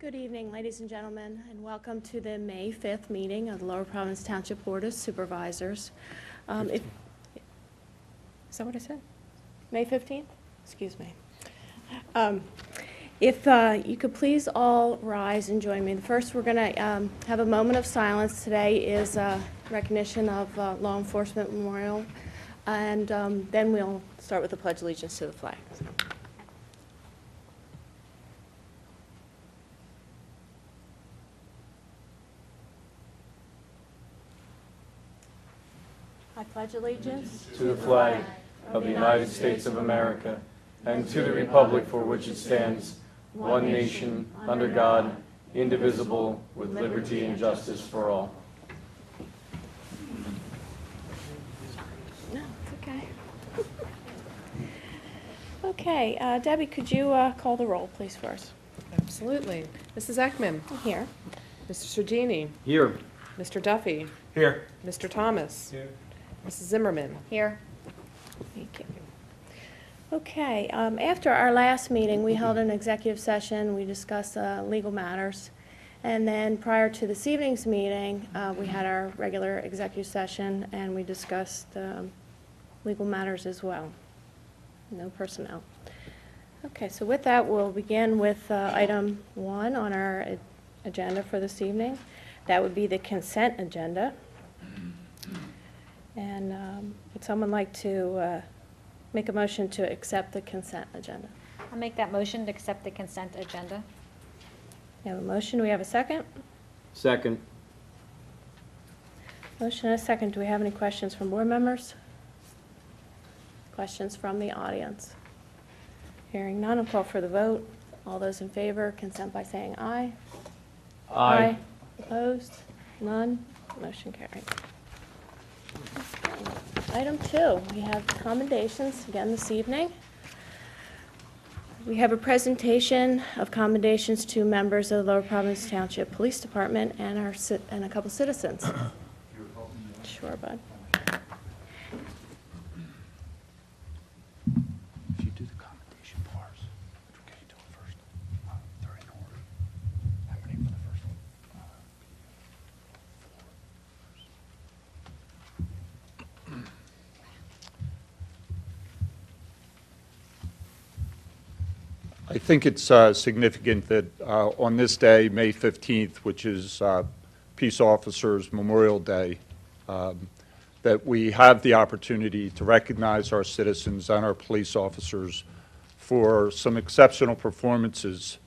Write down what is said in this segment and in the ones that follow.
Good evening, ladies and gentlemen, and welcome to the May 5th meeting of the Lower Providence Township Board of Supervisors. Is that what I said? May 15th? Excuse me. If you could please all rise and join me. First, we're going to have a moment of silence. Today is recognition of Law Enforcement Memorial, and then we'll start with the Pledge of Allegiance to the flag. I pledge allegiance to the flag of the United States of America and to the republic for which it stands, one nation, under God, indivisible, with liberty and justice for all. No, it's okay. Okay, Debbie, could you call the roll, please, for us? Absolutely. Mrs. Ekman. Here. Mr. Sergini. Here. Mr. Duffy. Here. Mr. Thomas. Here. Mrs. Zimmerman. Here. Thank you. Okay, after our last meeting, we held an executive session. We discussed legal matters. And then prior to this evening's meeting, we had our regular executive session, and we discussed legal matters as well. No personnel. Okay, so with that, we'll begin with item 1 on our agenda for this evening. That would be the consent agenda. And would someone like to make a motion to accept the consent agenda? I'll make that motion to accept the consent agenda. We have a motion. Do we have a second? Second. Motion and a second. Do we have any questions from board members? Questions from the audience? Hearing none, I'll call for the vote. All those in favor, consent by saying aye. Aye. Opposed? None? Motion carried. Item 2, we have commendations again this evening. We have a presentation of commendations to members of the Lower Providence Township Police Department and a couple citizens. Sure, bud. If you do the commendation parts, okay, do it first. They're in order. How many for the first one? I think it's significant that on this day, May 15th, which is Peace Officers Memorial Day, that we have the opportunity to recognize our citizens and our police officers for some exceptional performances.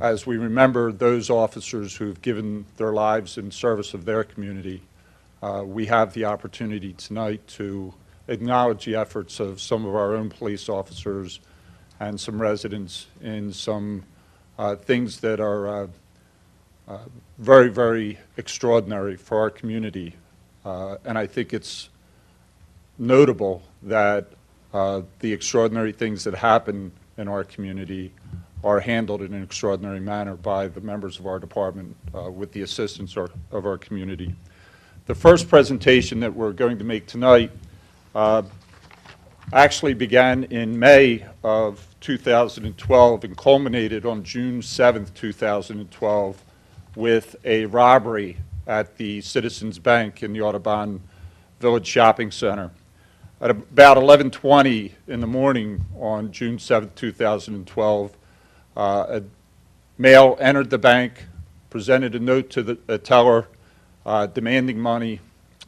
As we remember those officers who've given their lives in service of their community, we have the opportunity tonight to acknowledge the efforts of some of our own police officers and some residents in some things that are very, very extraordinary for our community. And I think it's notable that the extraordinary things that happen in our community are handled in an extraordinary manner by the members of our department with the assistance of our community. The first presentation that we're going to make tonight actually began in May of 2012 and culminated on June 7th, 2012 with a robbery at the Citizens Bank in the Audubon Village Shopping Center. At about 11:20 in the morning on June 7th, 2012, a male entered the bank, presented a note to the teller demanding money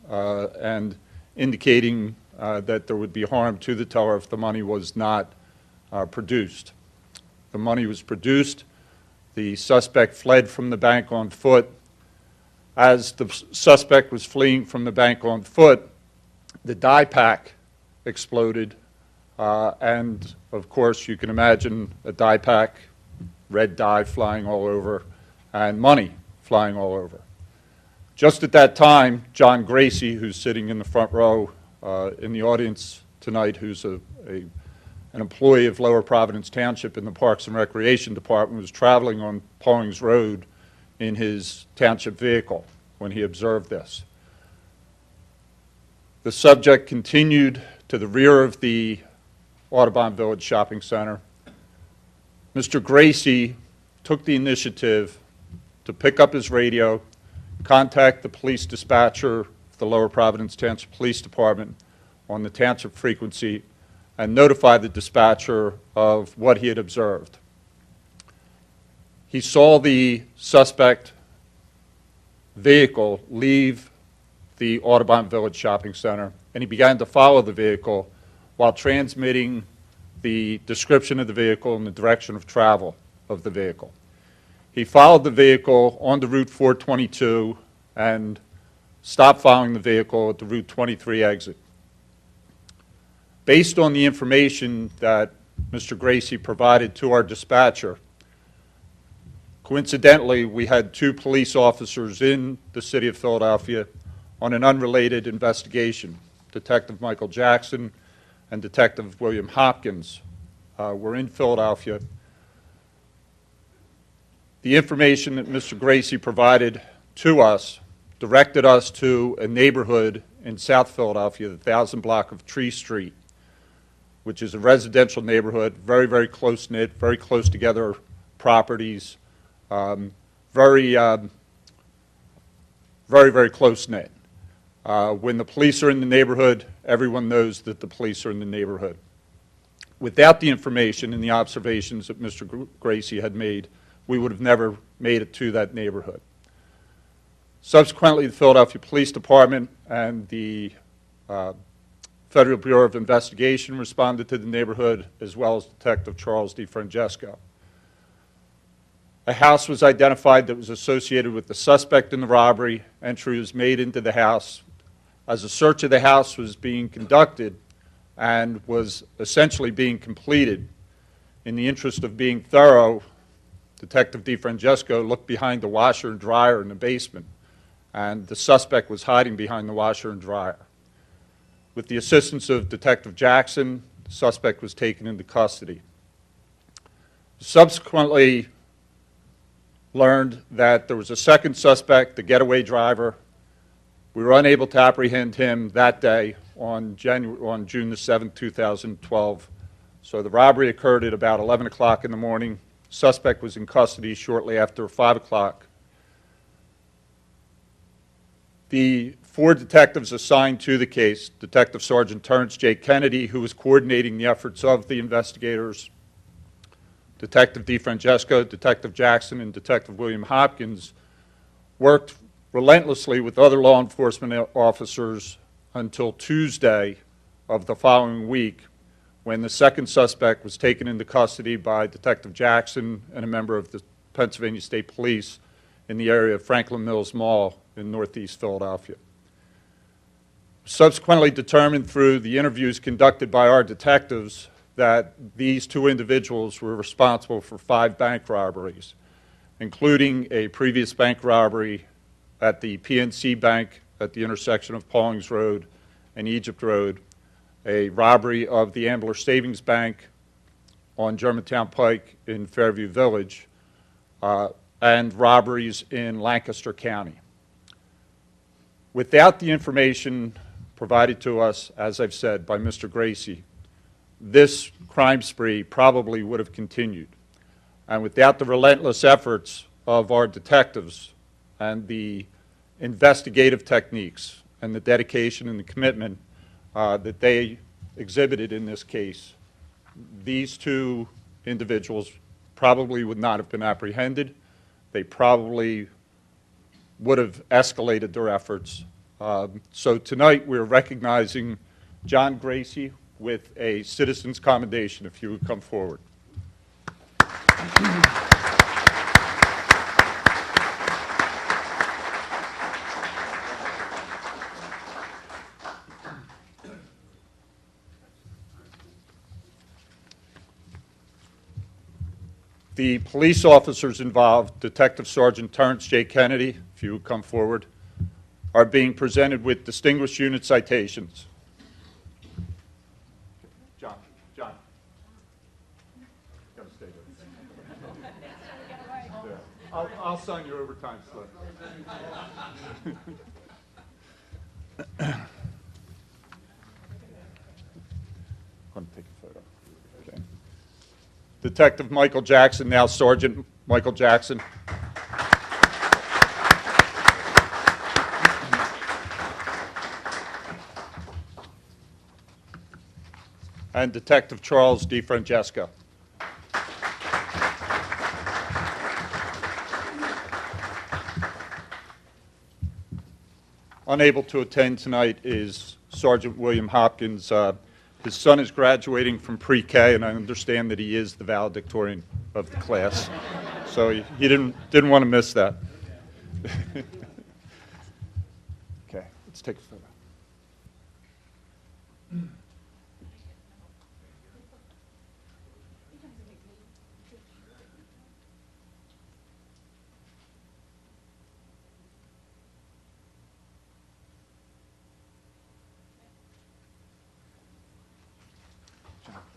and indicating that there would be harm to the teller if the money was not produced. The money was produced. The suspect fled from the bank on foot. As the suspect was fleeing from the bank on foot, the dye pack exploded. And, of course, you can imagine a dye pack, red dye flying all over, and money flying all over. Just at that time, John Gracie, who's sitting in the front row in the audience tonight, who's an employee of Lower Providence Township in the Parks and Recreation Department, was traveling on Pawings Road in his township vehicle when he observed this. The subject continued to the rear of the Audubon Village Shopping Center. Mr. Gracie took the initiative to pick up his radio, contact the police dispatcher of the Lower Providence Township Police Department on the township frequency and notify the dispatcher of what he had observed. He saw the suspect vehicle leave the Audubon Village Shopping Center, and he began to follow the vehicle while transmitting the description of the vehicle and the direction of travel of the vehicle. He followed the vehicle onto Route 422 and stopped following the vehicle at the Route 23 exit. Based on the information that Mr. Gracie provided to our dispatcher, coincidentally, we had 2 police officers in the city of Philadelphia on an unrelated investigation. Detective Michael Jackson and Detective William Hopkins were in Philadelphia. The information that Mr. Gracie provided to us directed us to a neighborhood in South Philadelphia, the 1000 block of Tree Street, which is a residential neighborhood, very, very close-knit, very close together properties, very, very close-knit. When the police are in the neighborhood, everyone knows that the police are in the neighborhood. Without the information and the observations that Mr. Gracie had made, we would have never made it to that neighborhood. Subsequently, the Philadelphia Police Department and the Federal Bureau of Investigation responded to the neighborhood, as well as Detective Charles DeFrancesco. A house was identified that was associated with the suspect in the robbery. Entry was made into the house. As a search of the house was being conducted and was essentially being completed, in the interest of being thorough, Detective DeFrancesco looked behind the washer and dryer in the basement, and the suspect was hiding behind the washer and dryer. With the assistance of Detective Jackson, the suspect was taken into custody. Subsequently learned that there was a second suspect, the getaway driver. We were unable to apprehend him that day on June the 7th, 2012. So the robbery occurred at about 11 o'clock in the morning. Suspect was in custody shortly after 5 o'clock. The 4 detectives assigned to the case, Detective Sergeant Terrence J. Kennedy, who was coordinating the efforts of the investigators, Detective DeFrancesco, Detective Jackson, and Detective William Hopkins, worked relentlessly with other law enforcement officers until Tuesday of the following week, when the second suspect was taken into custody by Detective Jackson and a member of the Pennsylvania State Police in the area of Franklin Mills Mall in northeast Philadelphia. Subsequently determined through the interviews conducted by our detectives that these 2 individuals were responsible for 5 bank robberies, including a previous bank robbery at the PNC Bank at the intersection of Paulings Road and Egypt Road, a robbery of the Ambler Savings Bank on Germantown Pike in Fairview Village, and robberies in Lancaster County. Without the information provided to us, as I've said, by Mr. Gracie, this crime spree probably would have continued. And without the relentless efforts of our detectives and the investigative techniques and the dedication and the commitment that they exhibited in this case, these 2 individuals probably would not have been apprehended. They probably would have escalated their efforts. So tonight we're recognizing John Gracie with a citizen's commendation, if you would come forward. The police officers involved, Detective Sergeant Terrence J. Kennedy, if you would come forward, are being presented with distinguished unit citations. John. Gotta stay there. Yeah. I'll sign your overtime slip. I'm going to take a photo. Okay. Detective Michael Jackson, now Sergeant Michael Jackson. And Detective Charles DeFrancesco. Unable to attend tonight is Sergeant William Hopkins. His son is graduating from pre-K, and I understand that he is the valedictorian of the class. So he didn't want to miss that. Okay, let's take a photo.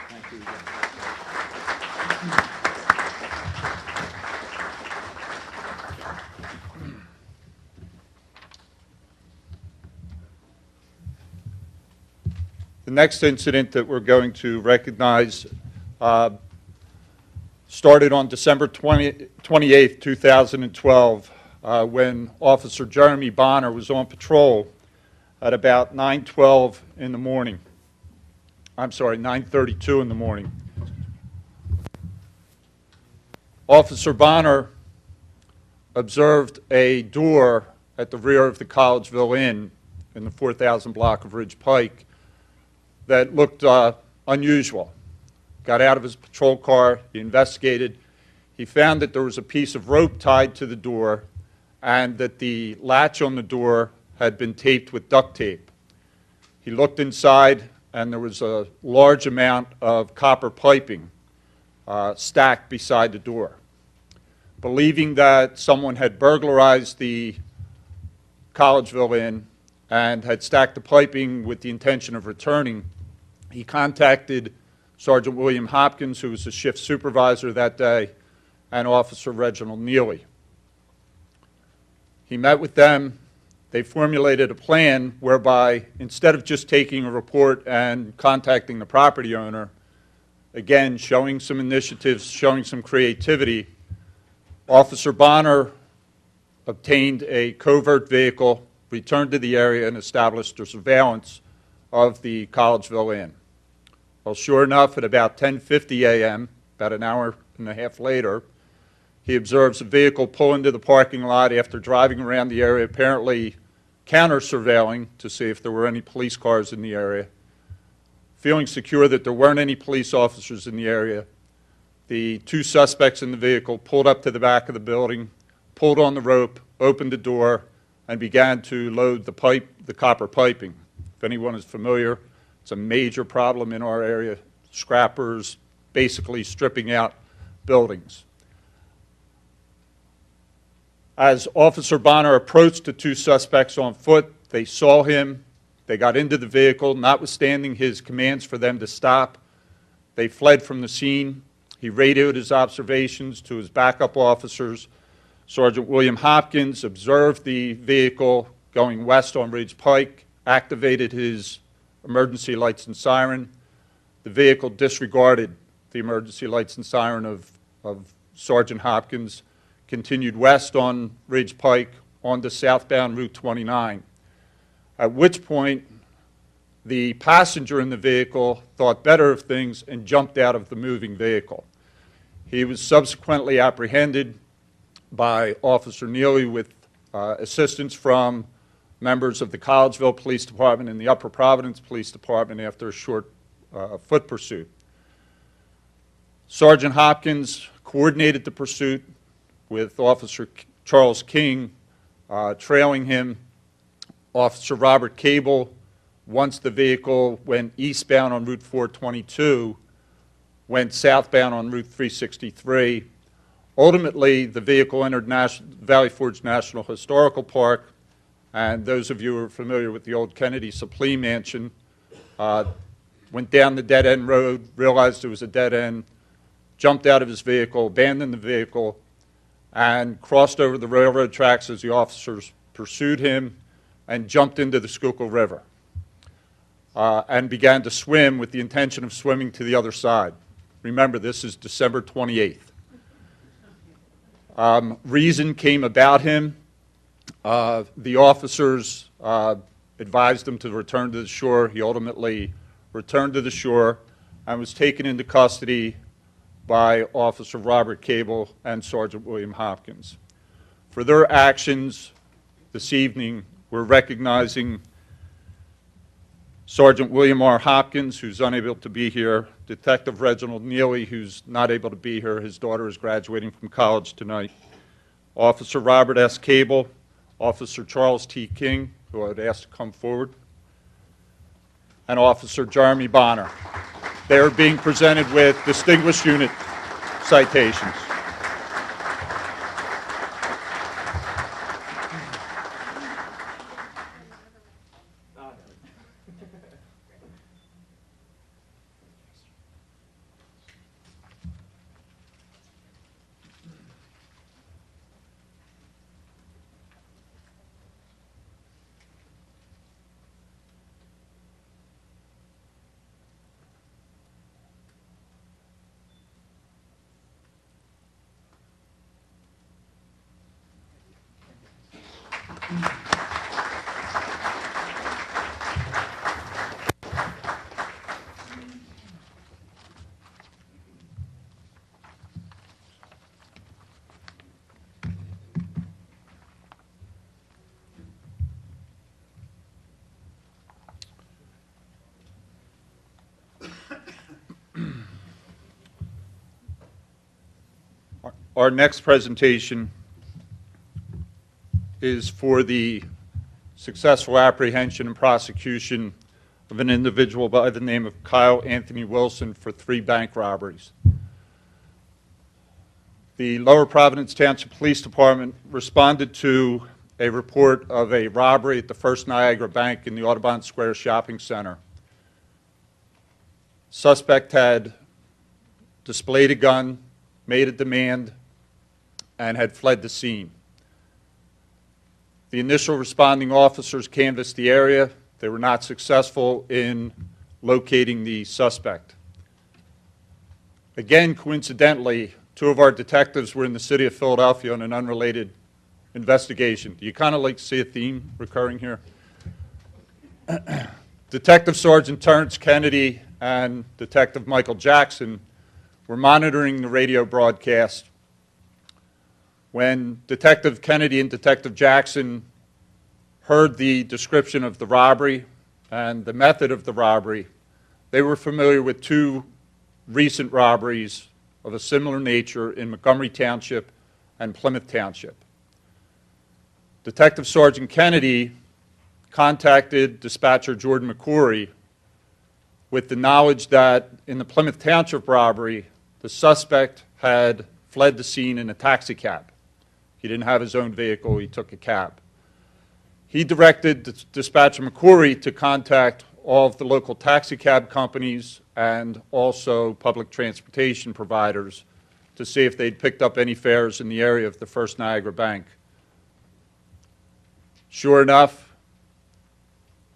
Thank you again. The next incident that we're going to recognize started on December 28th, 2012, when Officer Jeremy Bonner was on patrol at about 9:12 in the morning. I'm sorry, 9:32 in the morning. Officer Bonner observed a door at the rear of the Collegeville Inn in the 4000 block of Ridge Pike that looked unusual. Got out of his patrol car, he investigated. He found that there was a piece of rope tied to the door and that the latch on the door had been taped with duct tape. He looked inside, and there was a large amount of copper piping stacked beside the door. Believing that someone had burglarized the Collegeville Inn and had stacked the piping with the intention of returning, he contacted Sergeant William Hopkins, who was the shift supervisor that day, and Officer Reginald Neely. He met with them. They formulated a plan whereby, instead of just taking a report and contacting the property owner, again, showing some initiatives, showing some creativity, Officer Bonner obtained a covert vehicle, returned to the area, and established a surveillance of the Collegeville Inn. Well, sure enough, at about 10:50 a.m., about an hour and a half later, he observes a vehicle pull into the parking lot after driving around the area, apparently counter-surveilling to see if there were any police cars in the area. Feeling secure that there weren't any police officers in the area, the two suspects in the vehicle pulled up to the back of the building, pulled on the rope, opened the door, and began to load the copper piping. If anyone is familiar, it's a major problem in our area. Scrappers basically stripping out buildings. As Officer Bonner approached the two suspects on foot, they saw him. They got into the vehicle, notwithstanding his commands for them to stop. They fled from the scene. He radioed his observations to his backup officers. Sergeant William Hopkins observed the vehicle going west on Ridge Pike, activated his emergency lights and siren. The vehicle disregarded the emergency lights and siren of Sergeant Hopkins, continued west on Ridge Pike onto southbound Route 29, at which point the passenger in the vehicle thought better of things and jumped out of the moving vehicle. He was subsequently apprehended by Officer Neely with assistance from members of the Collegeville Police Department and the Upper Providence Police Department after a short foot pursuit. Sergeant Hopkins coordinated the pursuit with Officer Charles King trailing him. Officer Robert Cable, once the vehicle went eastbound on Route 422, went southbound on Route 363. Ultimately, the vehicle entered Valley Forge National Historical Park, and those of you who are familiar with the old Kennedy Supplee Mansion went down the dead-end road, realized it was a dead end, jumped out of his vehicle, abandoned the vehicle, and crossed over the railroad tracks as the officers pursued him and jumped into the Schuylkill River and began to swim with the intention of swimming to the other side. Remember, this is December 28th. Reason came about him. The officers advised him to return to the shore. He ultimately returned to the shore and was taken into custody by Officer Robert Cable and Sergeant William Hopkins. For their actions this evening, we're recognizing Sergeant William R. Hopkins, who's unable to be here, Detective Reginald Neely, who's not able to be here. His daughter is graduating from college tonight. Officer Robert S. Cable, Officer Charles T. King, who I would ask to come forward, and Officer Jeremy Bonner. They are being presented with Distinguished Unit citations. Our next presentation is for the successful apprehension and prosecution of an individual by the name of Kyle Anthony Wilson for 3 bank robberies. The Lower Providence Township Police Department responded to a report of a robbery at the First Niagara Bank in the Audubon Square Shopping Center. Suspect had displayed a gun, made a demand, and had fled the scene. The initial responding officers canvassed the area. They were not successful in locating the suspect. Again, coincidentally, 2 of our detectives were in the city of Philadelphia on an unrelated investigation. Do you kind of like to see a theme recurring here? Detective Sergeant Terrence Kennedy and Detective Michael Jackson were monitoring the radio broadcast when Detective Kennedy and Detective Jackson heard the description of the robbery and the method of the robbery. They were familiar with 2 recent robberies of a similar nature in Montgomery Township and Plymouth Township. Detective Sergeant Kennedy contacted dispatcher Jordan McCoury with the knowledge that in the Plymouth Township robbery, the suspect had fled the scene in a taxi cab. He didn't have his own vehicle, he took a cab. He directed dispatcher McCoury to contact all of the local taxi cab companies and also public transportation providers to see if they'd picked up any fares in the area of the First Niagara Bank. Sure enough,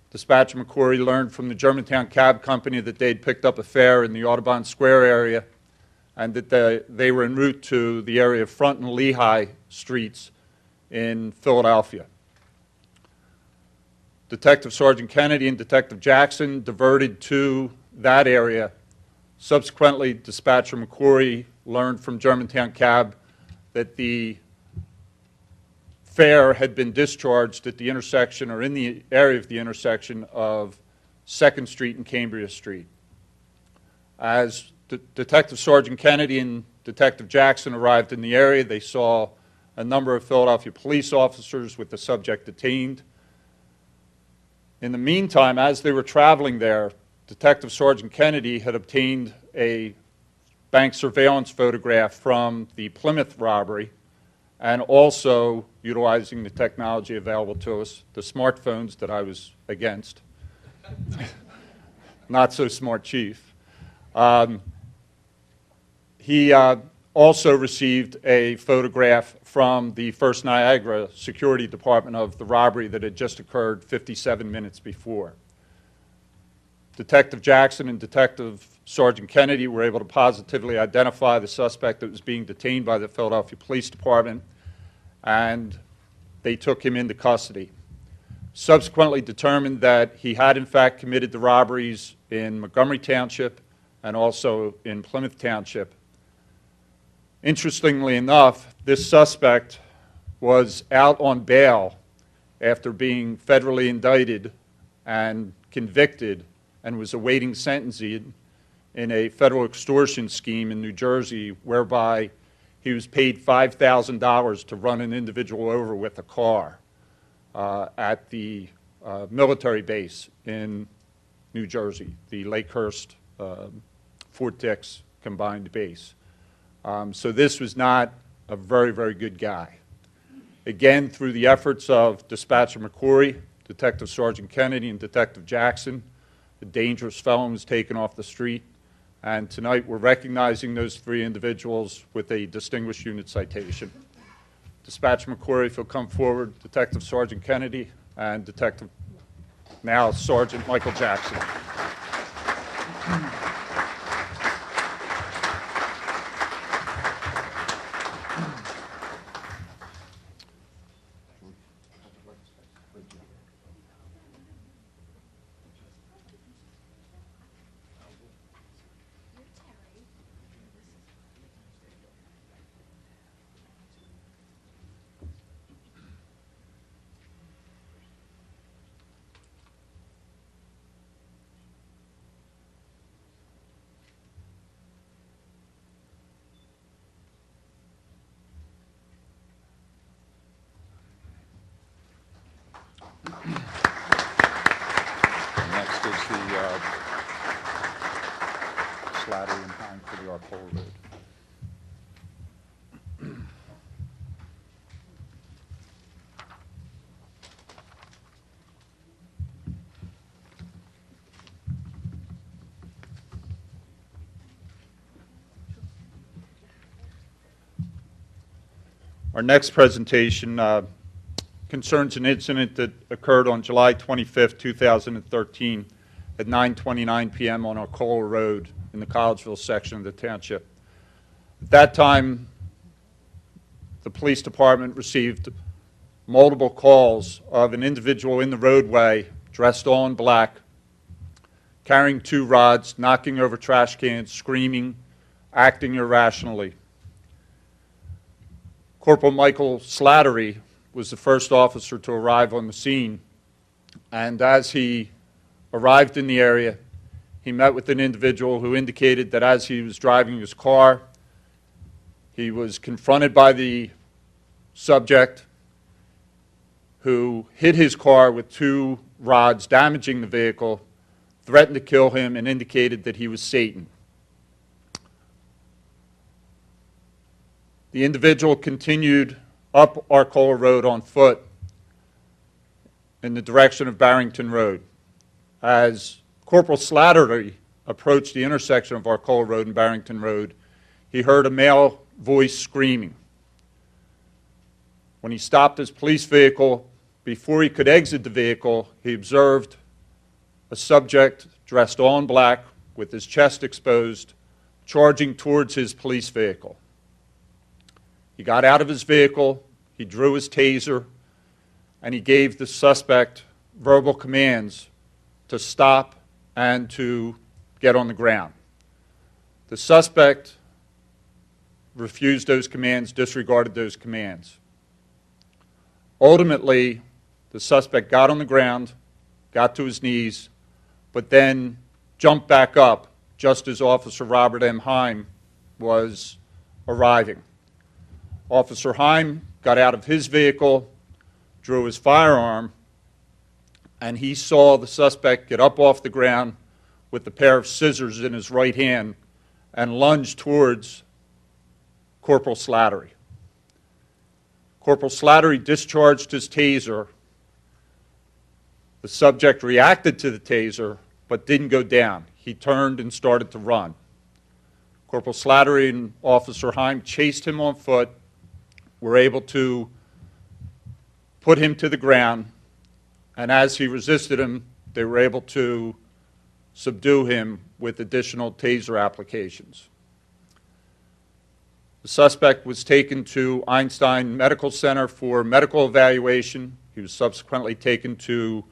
dispatcher McCoury learned from the Germantown Cab Company that they'd picked up a fare in the Audubon Square area and that they were en route to the area of Front and Lehigh Streets in Philadelphia. Detective Sergeant Kennedy and Detective Jackson diverted to that area. Subsequently, dispatcher McCoury learned from Germantown Cab that the fare had been discharged at the intersection or in the area of the intersection of 2nd Street and Cambria Street. As Detective Sergeant Kennedy and Detective Jackson arrived in the area, they saw a number of Philadelphia police officers with the subject detained. In the meantime, as they were traveling there, Detective Sergeant Kennedy had obtained a bank surveillance photograph from the Plymouth robbery and also utilizing the technology available to us, the smartphones that I was against. Not so smart, Chief. He also received a photograph from the First Niagara Security Department of the robbery that had just occurred 57 minutes before. Detective Jackson and Detective Sergeant Kennedy were able to positively identify the suspect that was being detained by the Philadelphia Police Department, and they took him into custody. Subsequently determined that he had in fact committed the robberies in Montgomery Township and also in Plymouth Township. Interestingly enough, this suspect was out on bail after being federally indicted and convicted and was awaiting sentencing in a federal extortion scheme in New Jersey whereby he was paid $5,000 to run an individual over with a car at the military base in New Jersey, the Lakehurst Fort Dix combined base. So this was not a very, very good guy. Again, through the efforts of Dispatcher McCory, Detective Sergeant Kennedy, and Detective Jackson, the dangerous felon was taken off the street, and tonight we're recognizing those 3 individuals with a distinguished unit citation. Dispatcher McCory, if you'll come forward, Detective Sergeant Kennedy, and now Sergeant Michael Jackson. Next is the Slattery and Hine for the Arcola Road. Our next presentation concerns an incident that occurred on July 25th, 2013 at 9:29 p.m. on Arcola Road in the Collegeville section of the township. At that time, the police department received multiple calls of an individual in the roadway dressed all in black, carrying 2 rods, knocking over trash cans, screaming, acting irrationally. Corporal Michael Slattery was the first officer to arrive on the scene, and as he arrived in the area, he met with an individual who indicated that as he was driving his car, he was confronted by the subject who hit his car with 2 rods, damaging the vehicle, threatened to kill him, and indicated that he was Satan. The individual continued up Arcola Road on foot in the direction of Barrington Road. As Corporal Slattery approached the intersection of Arcola Road and Barrington Road, he heard a male voice screaming. When he stopped his police vehicle, before he could exit the vehicle, he observed a subject dressed all in black with his chest exposed, charging towards his police vehicle. He got out of his vehicle, he drew his taser, and he gave the suspect verbal commands to stop and to get on the ground. The suspect refused those commands, disregarded those commands. Ultimately, the suspect got on the ground, got to his knees, but then jumped back up just as Officer Robert M. Heim was arriving. Officer Heim got out of his vehicle, drew his firearm, and he saw the suspect get up off the ground with a pair of scissors in his right hand and lunge towards Corporal Slattery. Corporal Slattery discharged his taser. The subject reacted to the taser, but didn't go down. He turned and started to run. Corporal Slattery and Officer Heim chased him on foot, were able to put him to the ground, and as he resisted him, they were able to subdue him with additional taser applications. The suspect was taken to Einstein Medical Center for medical evaluation. He was subsequently taken to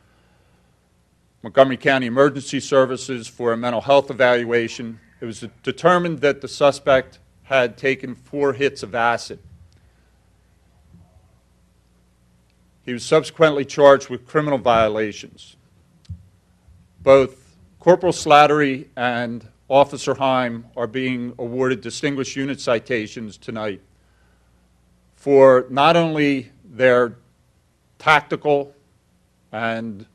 Montgomery County Emergency Services for a mental health evaluation. It was determined that the suspect had taken 4 hits of acid. He was subsequently charged with criminal violations. Both Corporal Slattery and Officer Heim are being awarded distinguished unit citations tonight for not only their tactical and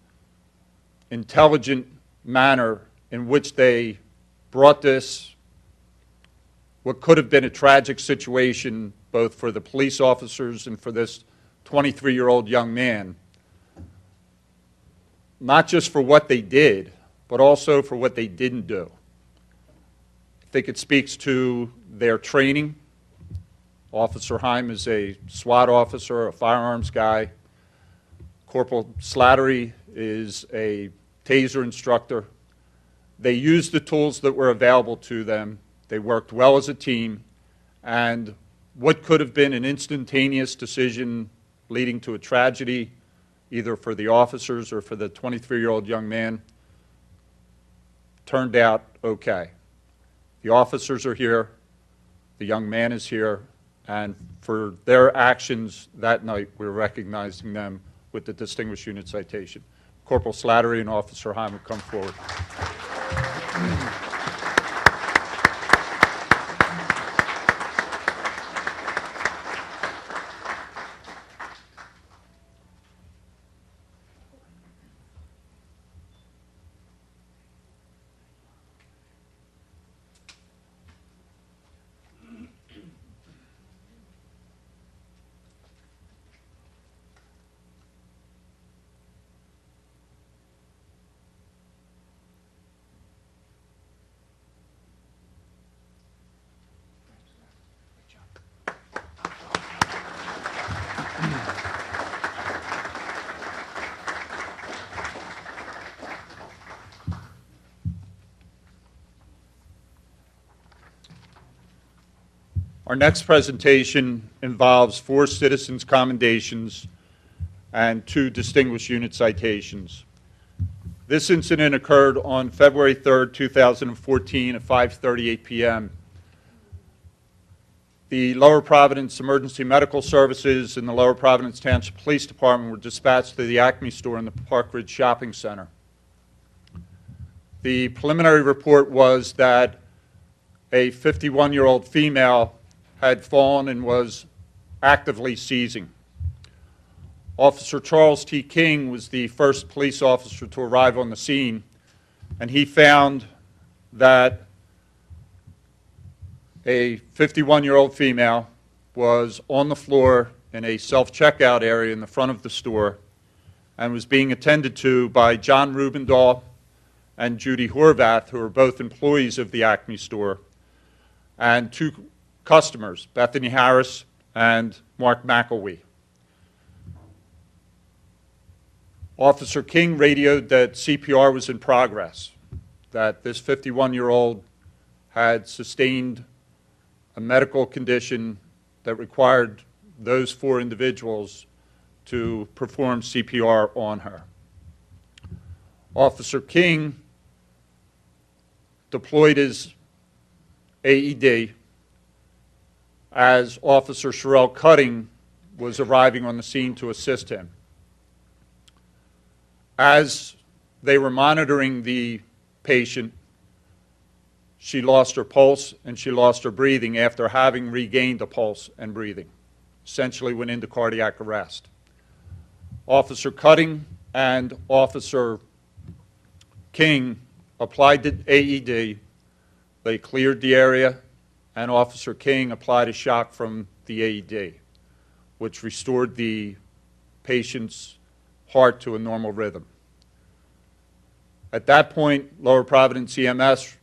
intelligent manner in which they brought this, what could have been a tragic situation both for the police officers and for this 23-year-old young man, not just for what they did, but also for what they didn't do. I think it speaks to their training. Officer Heim is a SWAT officer, a firearms guy. Corporal Slattery is a taser instructor. They used the tools that were available to them. They worked well as a team, and what could have been an instantaneous decision leading to a tragedy, either for the officers or for the 23-year-old young man, turned out okay. The officers are here, the young man is here, and for their actions that night, we're recognizing them with the Distinguished Unit Citation. Corporal Slattery and Officer Heim will come forward. Our next presentation involves 4 citizens' commendations and 2 distinguished unit citations. This incident occurred on February 3rd, 2014 at 5:38 p.m. The Lower Providence Emergency Medical Services and the Lower Providence Township Police Department were dispatched to the Acme store in the Park Ridge Shopping Center. The preliminary report was that a 51-year-old female had fallen and was actively seizing. Officer Charles T. King was the first police officer to arrive on the scene, and he found that a 51-year-old female was on the floor in a self-checkout area in the front of the store and was being attended to by John Rubendahl and Judy Horvath, who are both employees of the Acme store, and 2 customers, Bethany Harris and Mark McElwee. Officer King radioed that CPR was in progress, that this 51-year-old had sustained a medical condition that required those 4 individuals to perform CPR on her. Officer King deployed his AED as Officer Sherelle Cutting was arriving on the scene to assist him. As they were monitoring the patient, she lost her pulse and she lost her breathing after having regained a pulse and breathing, essentially went into cardiac arrest. Officer Cutting and Officer King applied the AED, they cleared the area, and Officer King applied a shock from the AED, which restored the patient's heart to a normal rhythm. At that point, Lower Providence EMS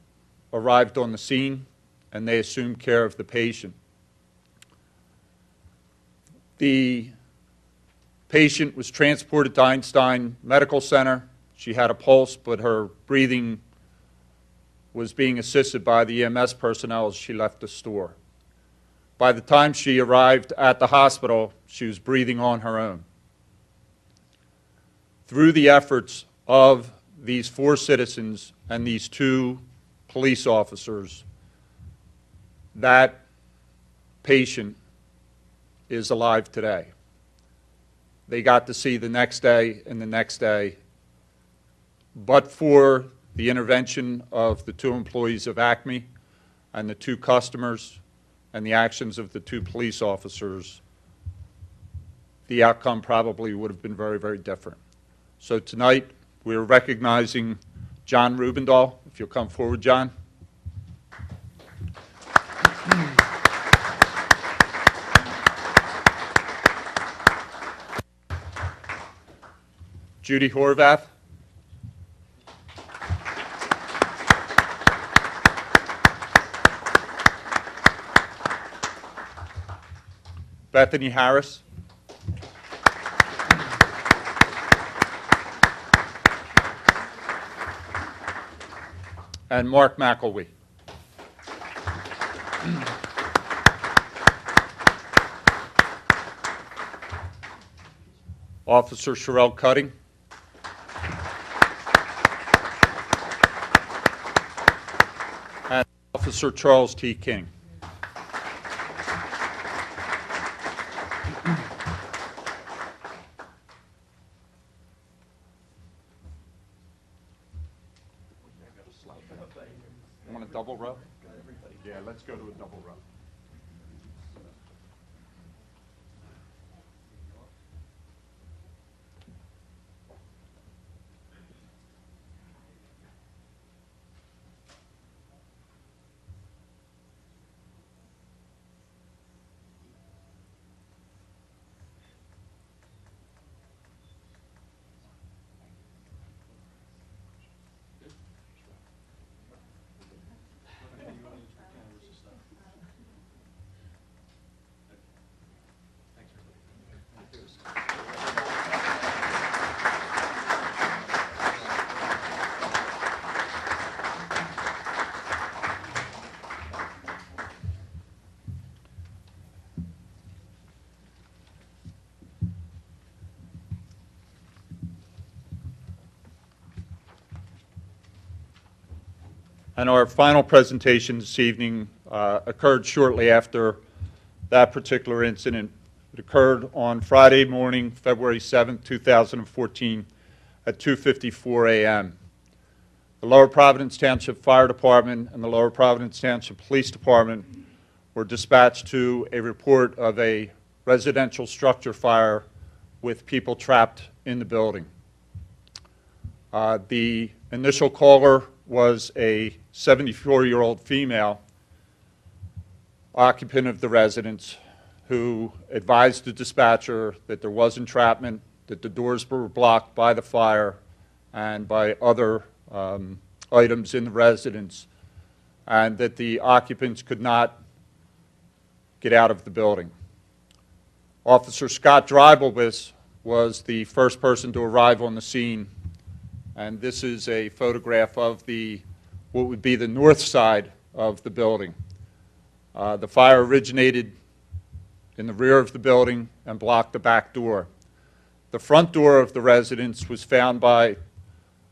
arrived on the scene, and they assumed care of the patient. The patient was transported to Einstein Medical Center. She had a pulse, but her breathing was being assisted by the EMS personnel as she left the store. By the time she arrived at the hospital, she was breathing on her own. Through the efforts of these 4 citizens and these 2 police officers, that patient is alive today. They got to see the next day and the next day. But for the intervention of the 2 employees of Acme and the 2 customers and the actions of the 2 police officers, the outcome probably would have been very, very different. So tonight, we're recognizing John Rubendahl. If you'll come forward, John. Judy Horvath. Bethany Harris. And Mark McElwee. Officer Sherelle Cutting. And Officer Charles T. King. Want a double row? Yeah, let's go to a double row. And our final presentation this evening occurred shortly after that particular incident. It occurred on Friday morning, February 7th, 2014, at 2:54 a.m. The Lower Providence Township Fire Department and the Lower Providence Township Police Department were dispatched to a report of a residential structure fire with people trapped in the building. The initial caller was a 74-year-old female occupant of the residence who advised the dispatcher that there was entrapment, that the doors were blocked by the fire and by other items in the residence, and that the occupants could not get out of the building. Officer Scott Dreibelbis was the first person to arrive on the scene, and this is a photograph of what would be the north side of the building. The fire originated in the rear of the building and blocked the back door. The front door of the residence was found by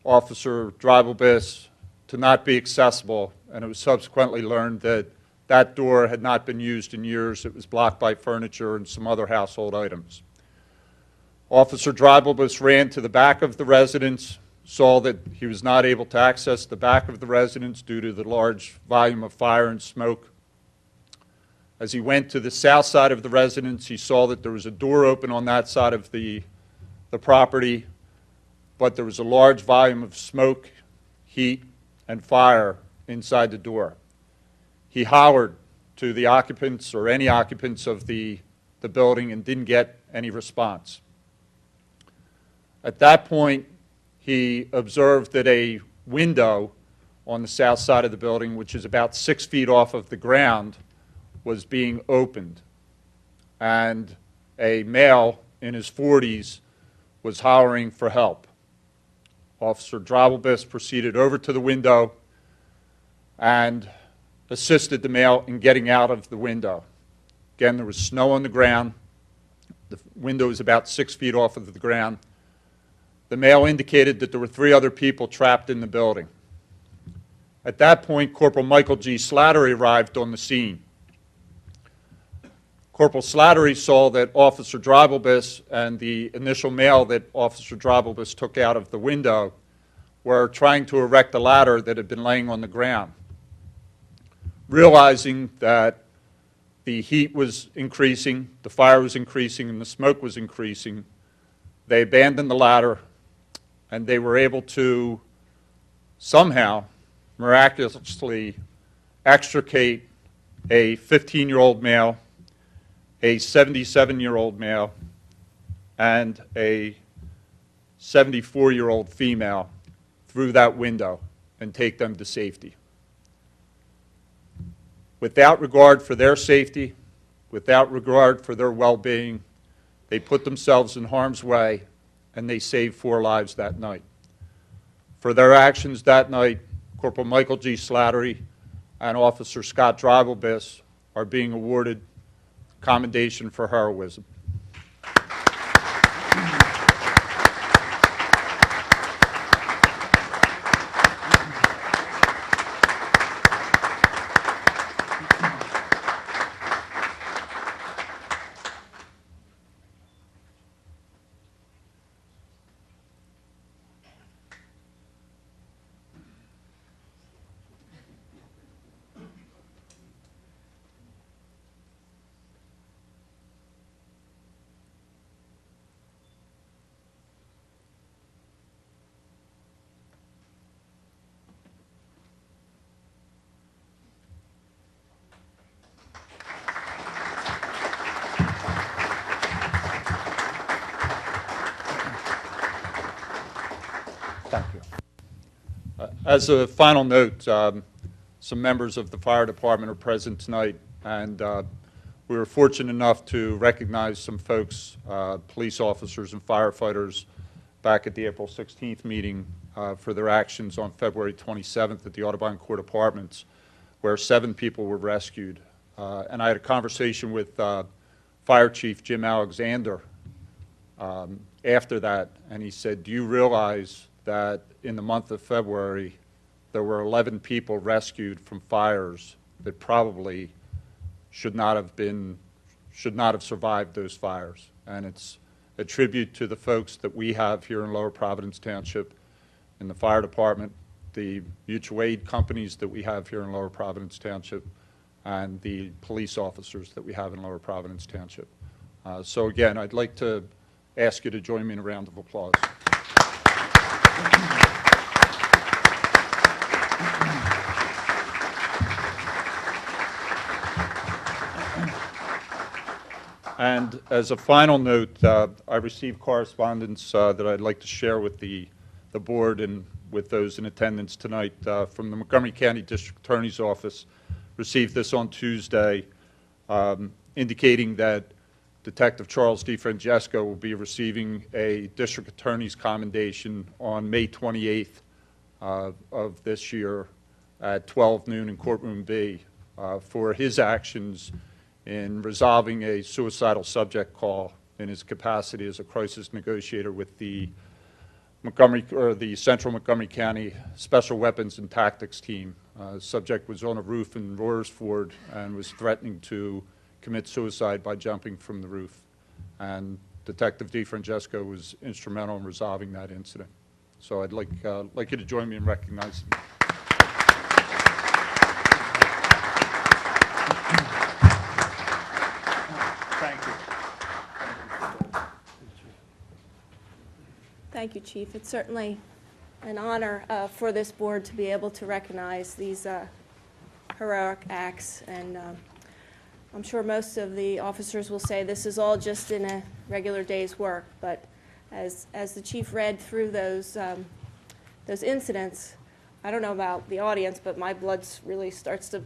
Officer Dreibelbis to not be accessible, and it was subsequently learned that that door had not been used in years. It was blocked by furniture and some other household items. Officer Dreibelbis ran to the back of the residence, saw that he was not able to access the back of the residence due to the large volume of fire and smoke. As he went to the south side of the residence, he saw that there was a door open on that side of the property, but there was a large volume of smoke, heat, and fire inside the door. He hollered to the occupants or any occupants of the building and didn't get any response. At that point, he observed that a window on the south side of the building, which is about 6 feet off of the ground, was being opened, and a male in his 40s was hollering for help. Officer Dreibelbis proceeded over to the window, and assisted the male in getting out of the window. Again, there was snow on the ground. The window was about 6 feet off of the ground. The male indicated that there were 3 other people trapped in the building. At that point, Corporal Michael G. Slattery arrived on the scene. Corporal Slattery saw that Officer Dreibelbus and the initial male that Officer Dreibelbus took out of the window were trying to erect a ladder that had been laying on the ground. Realizing that the heat was increasing, the fire was increasing, and the smoke was increasing, they abandoned the ladder, and they were able to somehow miraculously extricate a 15-year-old male, a 77-year-old male, and a 74-year-old female through that window and take them to safety. Without regard for their safety, without regard for their well-being, they put themselves in harm's way, and they saved 4 lives that night. For their actions that night, Corporal Michael G. Slattery and Officer Scott Dreibelbus are being awarded commendation for heroism. Thank you. As a final note, some members of the fire department are present tonight, and we were fortunate enough to recognize some folks, police officers and firefighters, back at the April 16th meeting for their actions on February 27th at the Audubon Court Apartments, where 7 people were rescued. And I had a conversation with Fire Chief Jim Alexander after that, and he said, "Do you realize that in the month of February there were 11 people rescued from fires that probably should not have survived those fires?" And it's a tribute to the folks that we have here in Lower Providence Township, in the fire department, the mutual aid companies that we have here in Lower Providence Township, and the police officers that we have in Lower Providence Township. So again, I'd like to ask you to join me in a round of applause. And as a final note, I received correspondence that I'd like to share with the board and with those in attendance tonight from the Montgomery County District Attorney's Office. Received this on Tuesday, indicating that Detective Charles DeFrancesco will be receiving a District Attorney's commendation on May 28th of this year at 12 noon in Courtroom B for his actions in resolving a suicidal subject call in his capacity as a crisis negotiator with the Central Montgomery County Special Weapons and Tactics Team. Subject was on a roof in Royersford and was threatening to commit suicide by jumping from the roof. And Detective DeFrancesco was instrumental in resolving that incident. So I'd like you to join me in recognizing him. Thank you. Thank you, Chief. It's certainly an honor for this board to be able to recognize these heroic acts, and I'm sure most of the officers will say this is all just in a regular day's work, but as the Chief read through those incidents, I don't know about the audience, but my blood really starts to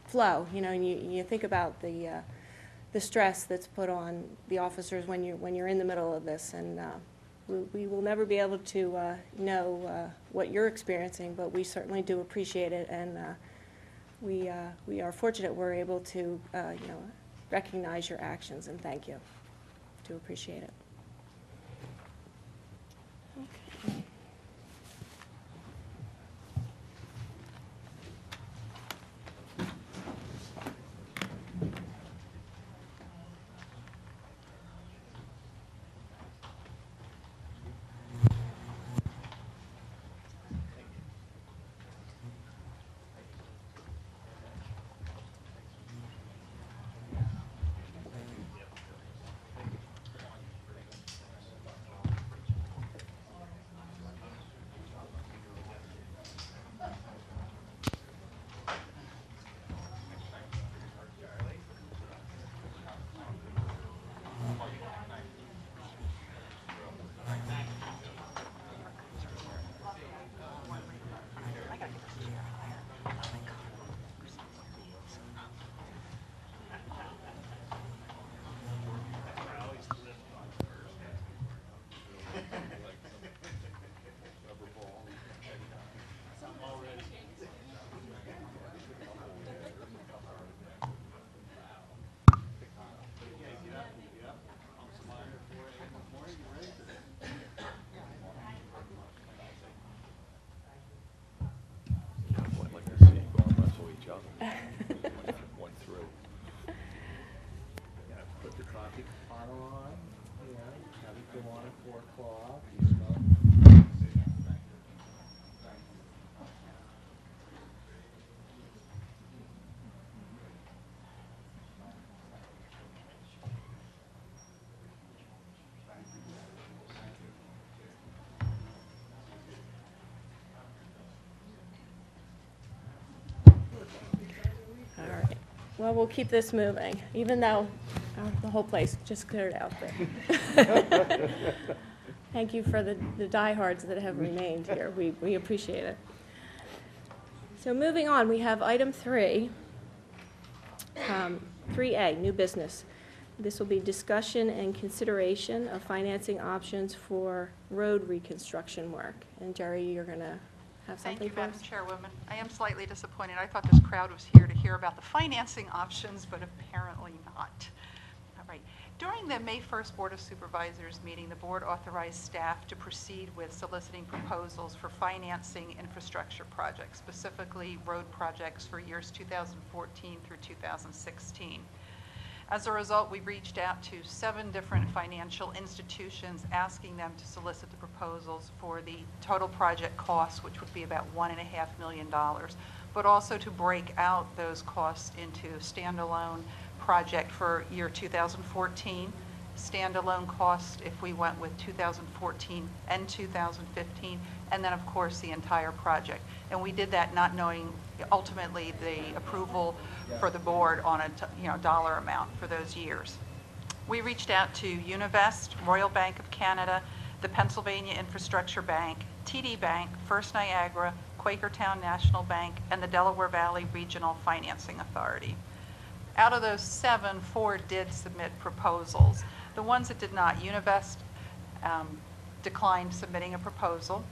flow, you know, and you think about the stress that's put on the officers when you're in the middle of this, and we will never be able to know what you're experiencing, but we certainly do appreciate it, and we are fortunate we're able to, recognize your actions, and thank you. Do appreciate it. Okay. Put the coffee bottle on, have it go on at 4 o'clock. All right. Well, we'll keep this moving, even though the whole place just cleared out there. Thank you for the diehards that have remained here. We appreciate it. So moving on, we have item 3, 3A, new business. This will be discussion and consideration of financing options for road reconstruction work. And Jerry, you're going to have Thank something you, for Madam us? Chairwoman. I am slightly disappointed. I thought this crowd was here to hear about the financing options, but apparently not. All right. During the May 1st Board of Supervisors meeting, the board authorized staff to proceed with soliciting proposals for financing infrastructure projects, specifically road projects for years 2014 through 2016. As a result, we reached out to 7 different financial institutions asking them to solicit the proposals for the total project cost, which would be about $1.5 million, but also to break out those costs into a standalone project for year 2014, standalone cost if we went with 2014 and 2015, and then of course the entire project. And we did that not knowing ultimately the approval for the board on a dollar amount for those years. We reached out to Univest, Royal Bank of Canada, the Pennsylvania Infrastructure Bank, TD Bank, First Niagara, Quakertown National Bank, and the Delaware Valley Regional Financing Authority. Out of those 7, 4 did submit proposals. The ones that did not, Univest declined submitting a proposal.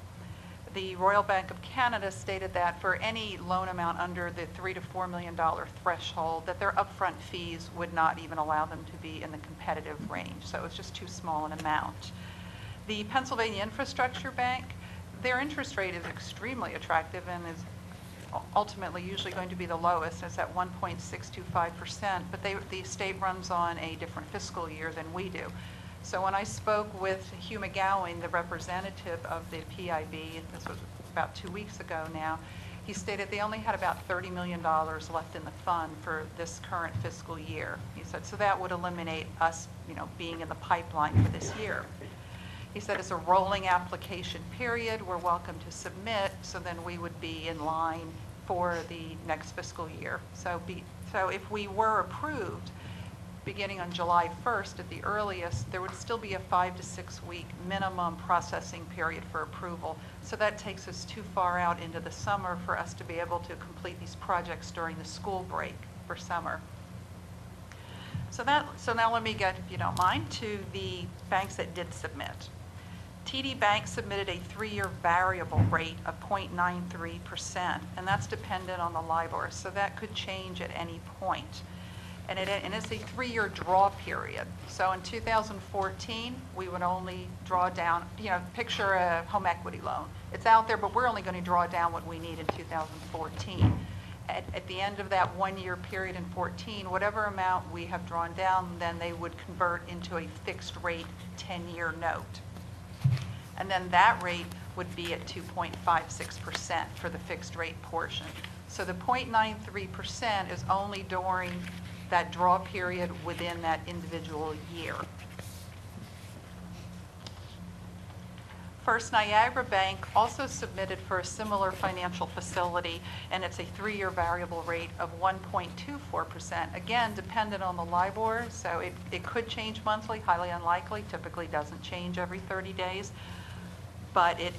The Royal Bank of Canada stated that for any loan amount under the $3 to $4 million threshold, that their upfront fees would not even allow them to be in the competitive range. So it was just too small an amount. The Pennsylvania Infrastructure Bank, their interest rate is extremely attractive and is ultimately usually going to be the lowest. It's at 1.625%, but the state runs on a different fiscal year than we do. So when I spoke with Hugh McGowan, the representative of the PIB, this was about 2 weeks ago now, he stated they only had about $30 million left in the fund for this current fiscal year. He said, so that would eliminate us, being in the pipeline for this year. He said it's a rolling application period. We're welcome to submit, so then we would be in line for the next fiscal year. So if we were approved, beginning on July 1st at the earliest, there would still be a 5 to 6 week minimum processing period for approval. So that takes us too far out into the summer for us to be able to complete these projects during the school break for summer. So now let me get, if you don't mind, to the banks that did submit. TD Bank submitted a 3-year variable rate of 0.93%, and that's dependent on the LIBOR, so that could change at any point. And it's a 3-year draw period. So in 2014, we would only draw down, picture a home equity loan. It's out there, but we're only going to draw down what we need in 2014. At the end of that 1-year period in 14, whatever amount we have drawn down, then they would convert into a fixed rate 10-year note. And then that rate would be at 2.56% for the fixed rate portion. So the 0.93% is only during that draw period within that individual year. First Niagara Bank also submitted for a similar financial facility, and it's a 3-year variable rate of 1.24%. Again, dependent on the LIBOR, so it could change monthly, highly unlikely, typically doesn't change every 30 days, but it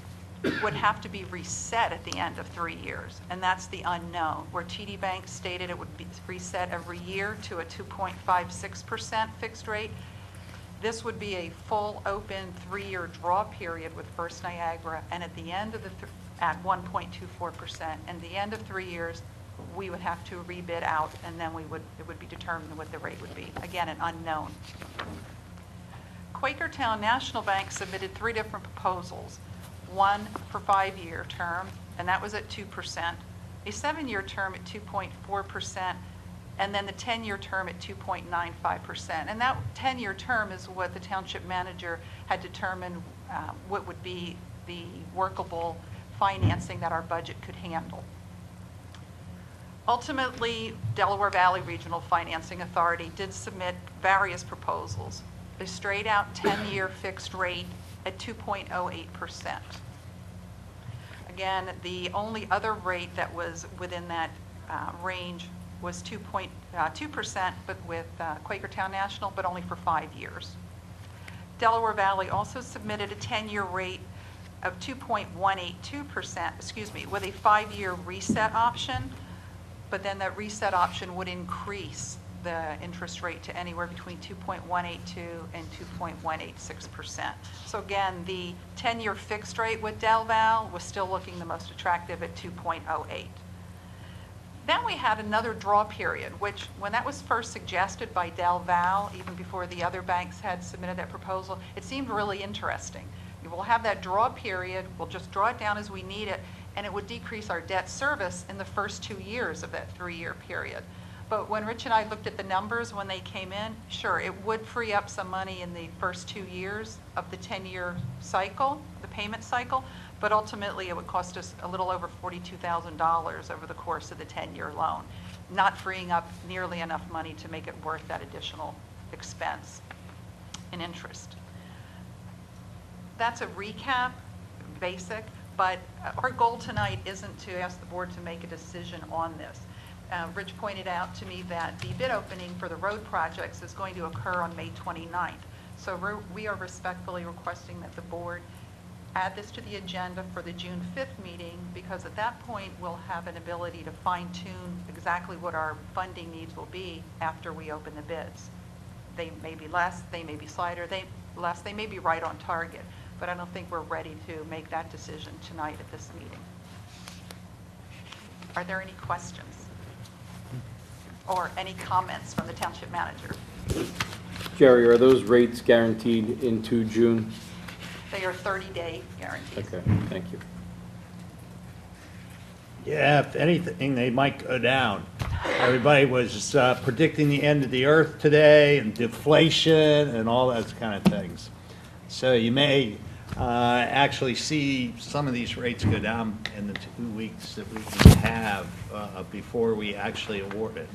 would have to be reset at the end of 3 years, and that's the unknown, where TD Bank stated it would be reset every year to a 2.56% fixed rate. This would be a full open 3-year draw period with First Niagara, and at the end of at 1.24%, and the end of 3 years, we would have to rebid out, and then it would be determined what the rate would be. Again, an unknown. Quakertown National Bank submitted 3 different proposals. One for 5-year term, and that was at 2%, a 7-year term at 2.4%, and then the 10-year term at 2.95%. And that 10-year term is what the township manager had determined what would be the workable financing that our budget could handle. Ultimately, Delaware Valley Regional Financing Authority did submit various proposals. A straight-out 10-year fixed rate at 2.08%. Again, the only other rate that was within that range was 2.2%, but with Quakertown National, but only for 5 years. Delaware Valley also submitted a 10-year rate of 2.182%, with a 5-year reset option, but then that reset option would increase the interest rate to anywhere between 2.182 and 2.186%. So again, the 10-year fixed rate with Del Val was still looking the most attractive at 2.08. Then we had another draw period, which when that was first suggested by Del Val, even before the other banks had submitted that proposal, it seemed really interesting. We'll have that draw period, we'll just draw it down as we need it, and it would decrease our debt service in the first 2 years of that 3-year period. But when Rich and I looked at the numbers when they came in, sure, it would free up some money in the first 2 years of the 10-year cycle, the payment cycle, but ultimately it would cost us a little over $42,000 over the course of the 10-year loan, not freeing up nearly enough money to make it worth that additional expense and interest. That's a recap, basic, but our goal tonight isn't to ask the board to make a decision on this. Rich pointed out to me that the bid opening for the road projects is going to occur on May 29th. So we are respectfully requesting that the board add this to the agenda for the June 5th meeting, because at that point we'll have an ability to fine-tune exactly what our funding needs will be after we open the bids. They may be less, they may be slighter, they may be right on target, but I don't think we're ready to make that decision tonight at this meeting. Are there any questions? Or any comments from the township manager? Jerry, are those rates guaranteed into June? They are 30-day guarantees. Okay, thank you. Yeah, if anything, they might go down. Everybody was predicting the end of the earth today and deflation and all those kind of things. So you may actually see some of these rates go down in the 2 weeks that we can have before we actually award it.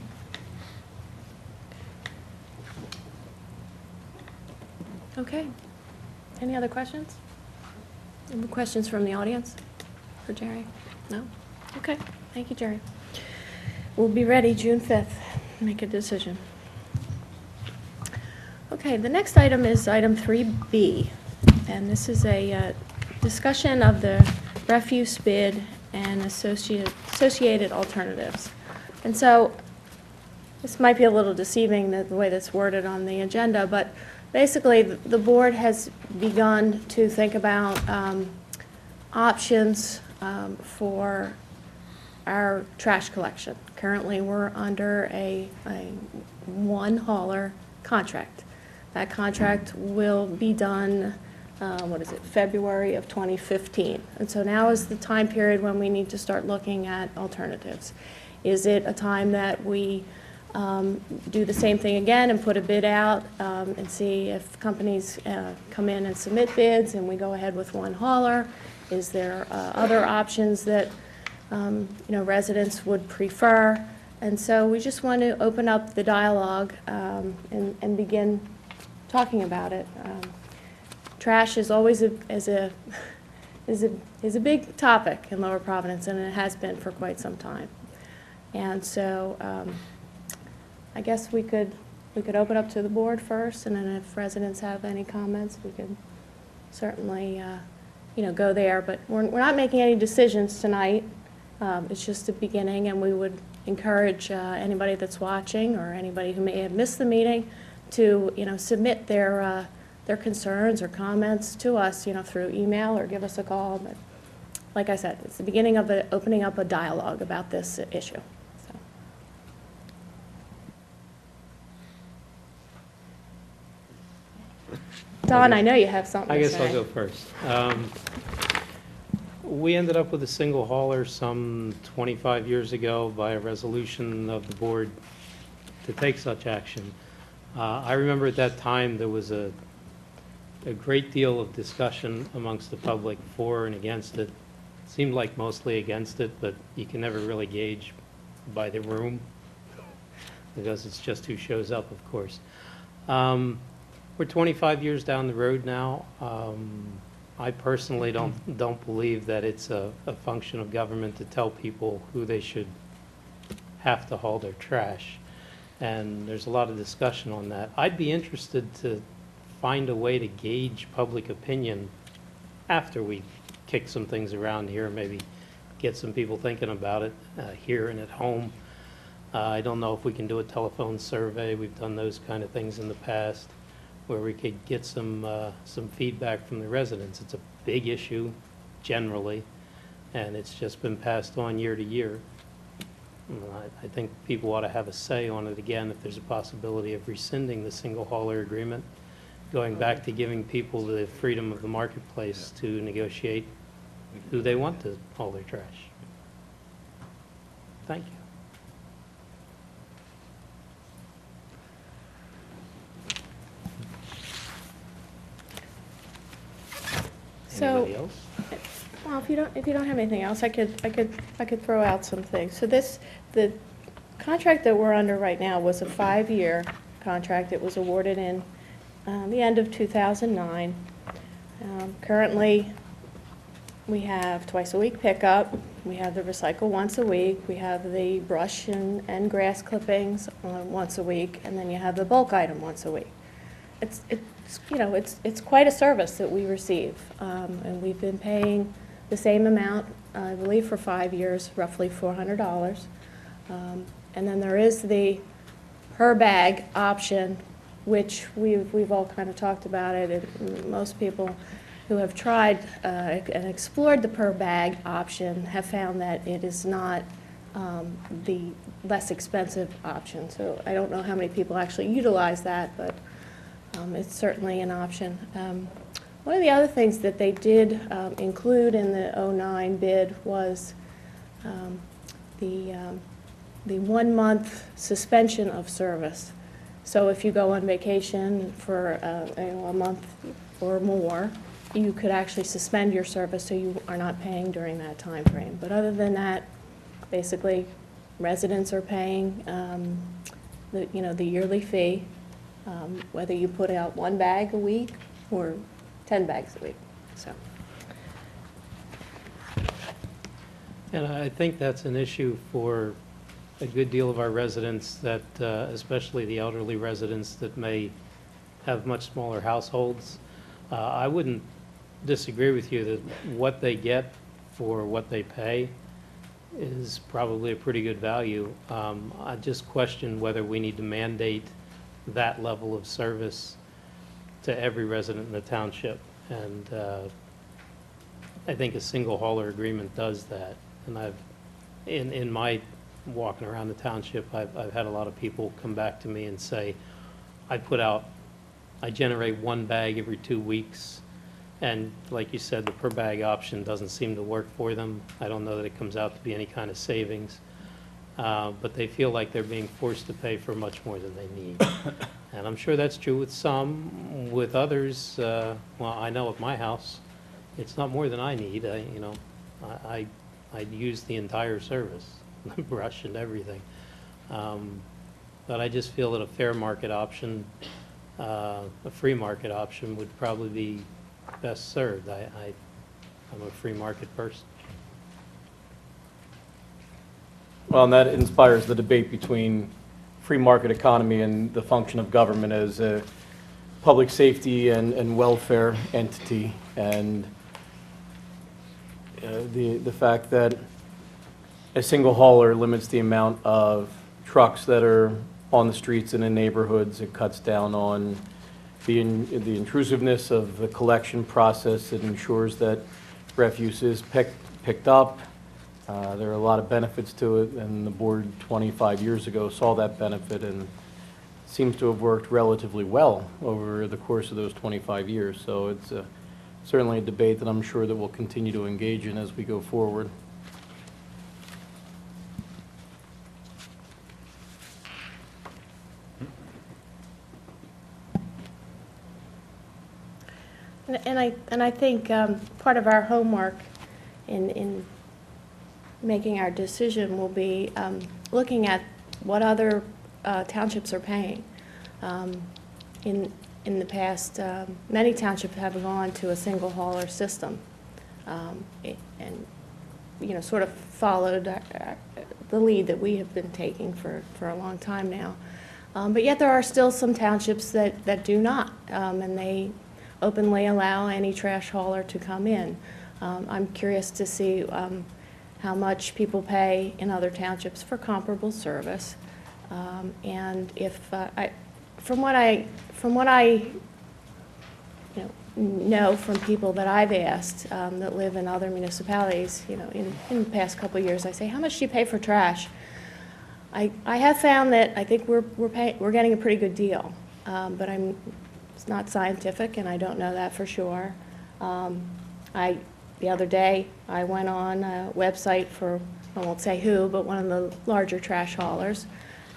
Okay. Any other questions? Any questions from the audience for Jerry? No? Okay. Thank you, Jerry. We'll be ready June 5th, make a decision. Okay, the next item is item 3B, and this is a discussion of the refuse bid and associated alternatives. And so this might be a little deceiving, the way that's worded on the agenda, but basically, the board has begun to think about options for our trash collection. Currently, we're under a one hauler contract. That contract will be done, February of 2015. And so now is the time period when we need to start looking at alternatives. Is it a time that we do the same thing again and put a bid out and see if companies come in and submit bids and we go ahead with one hauler? Is there other options that residents would prefer? And so we just want to open up the dialogue and begin talking about it. Trash is always a big topic in Lower Providence, and it has been for quite some time. And so I guess we could open up to the board first, and then if residents have any comments, we could certainly go there. But we're not making any decisions tonight. It's just the beginning, and we would encourage anybody that's watching or anybody who may have missed the meeting to submit their concerns or comments to us through email or give us a call. But like I said, it's the beginning of opening up a dialogue about this issue. Don, I know you have something I to guess say. I'll go first. We ended up with a single hauler some 25 years ago by a resolution of the board to take such action. I remember at that time there was a great deal of discussion amongst the public for and against it. Seemed like mostly against it, but you can never really gauge by the room because it's just who shows up, of course. We're 25 years down the road now. I personally don't believe that it's a function of government to tell people who they should have to haul their trash. And there's a lot of discussion on that. I'd be interested to find a way to gauge public opinion after we kick some things around here, maybe get some people thinking about it here and at home. I don't know if we can do a telephone survey. We've done those kind of things in the past, where we could get some feedback from the residents. It's a big issue generally, and it's just been passed on year to year. I think people ought to have a say on it again if there's a possibility of rescinding the single hauler agreement, going back to giving people the freedom of the marketplace to negotiate who they want to haul their trash. Thank you. Anybody else? Well, if you don't have anything else, I could throw out some things. So the contract that we're under right now was a 5-year contract. It was awarded in the end of 2009. Currently, we have twice a week pickup. We have the recycle once a week. We have the brush and grass clippings once a week, and then you have the bulk item once a week. It's quite a service that we receive, and we've been paying the same amount, I believe, for 5 years, roughly $400. And then there is the per bag option, which we've all kind of talked about it. Most people who have tried and explored the per bag option have found that it is not the less expensive option. So I don't know how many people actually utilize that, but it's certainly an option. One of the other things that they did include in the '09 bid was the 1-month suspension of service. So if you go on vacation for a month or more, you could actually suspend your service so you are not paying during that time frame. But other than that, basically, residents are paying the yearly fee, whether you put out 1 bag a week or 10 bags a week. So. And I think that's an issue for a good deal of our residents, that especially the elderly residents that may have much smaller households. I wouldn't disagree with you that what they get for what they pay is probably a pretty good value. I just question whether we need to mandate that level of service to every resident in the township. And I think a single hauler agreement does that. And in my walking around the township, I've had a lot of people come back to me and say, I generate one bag every 2 weeks. And like you said, the per bag option doesn't seem to work for them. I don't know that it comes out to be any kind of savings. But they feel like they're being forced to pay for much more than they need. And I'm sure that's true with some. With others, well, I know at my house, it's not more than I need. I use the entire service, the brush and everything. But I just feel that a fair market option, a free market option would probably be best served. I'm a free market person. Well, and that inspires the debate between free market economy and the function of government as a public safety and welfare entity. And the fact that a single hauler limits the amount of trucks that are on the streets and in neighborhoods. It cuts down on the intrusiveness of the collection process. It ensures that refuse is picked up. There are a lot of benefits to it, and the board 25 years ago saw that benefit and seems to have worked relatively well over the course of those 25 years. So it's certainly a debate that I'm sure that we'll continue to engage in as we go forward. And I think part of our homework in making our decision will be looking at what other townships are paying. In the past, many townships have gone to a single hauler system, and sort of followed the lead that we have been taking for a long time now. But yet there are still some townships that do not, and they openly allow any trash hauler to come in. I'm curious to see how much people pay in other townships for comparable service, and if from what I know from people that I've asked that live in other municipalities, in the past couple of years, I say, how much do you pay for trash? I have found that I think we're getting a pretty good deal, but it's not scientific, and I don't know that for sure. The other day, I went on a website for, I won't say who, but one of the larger trash haulers,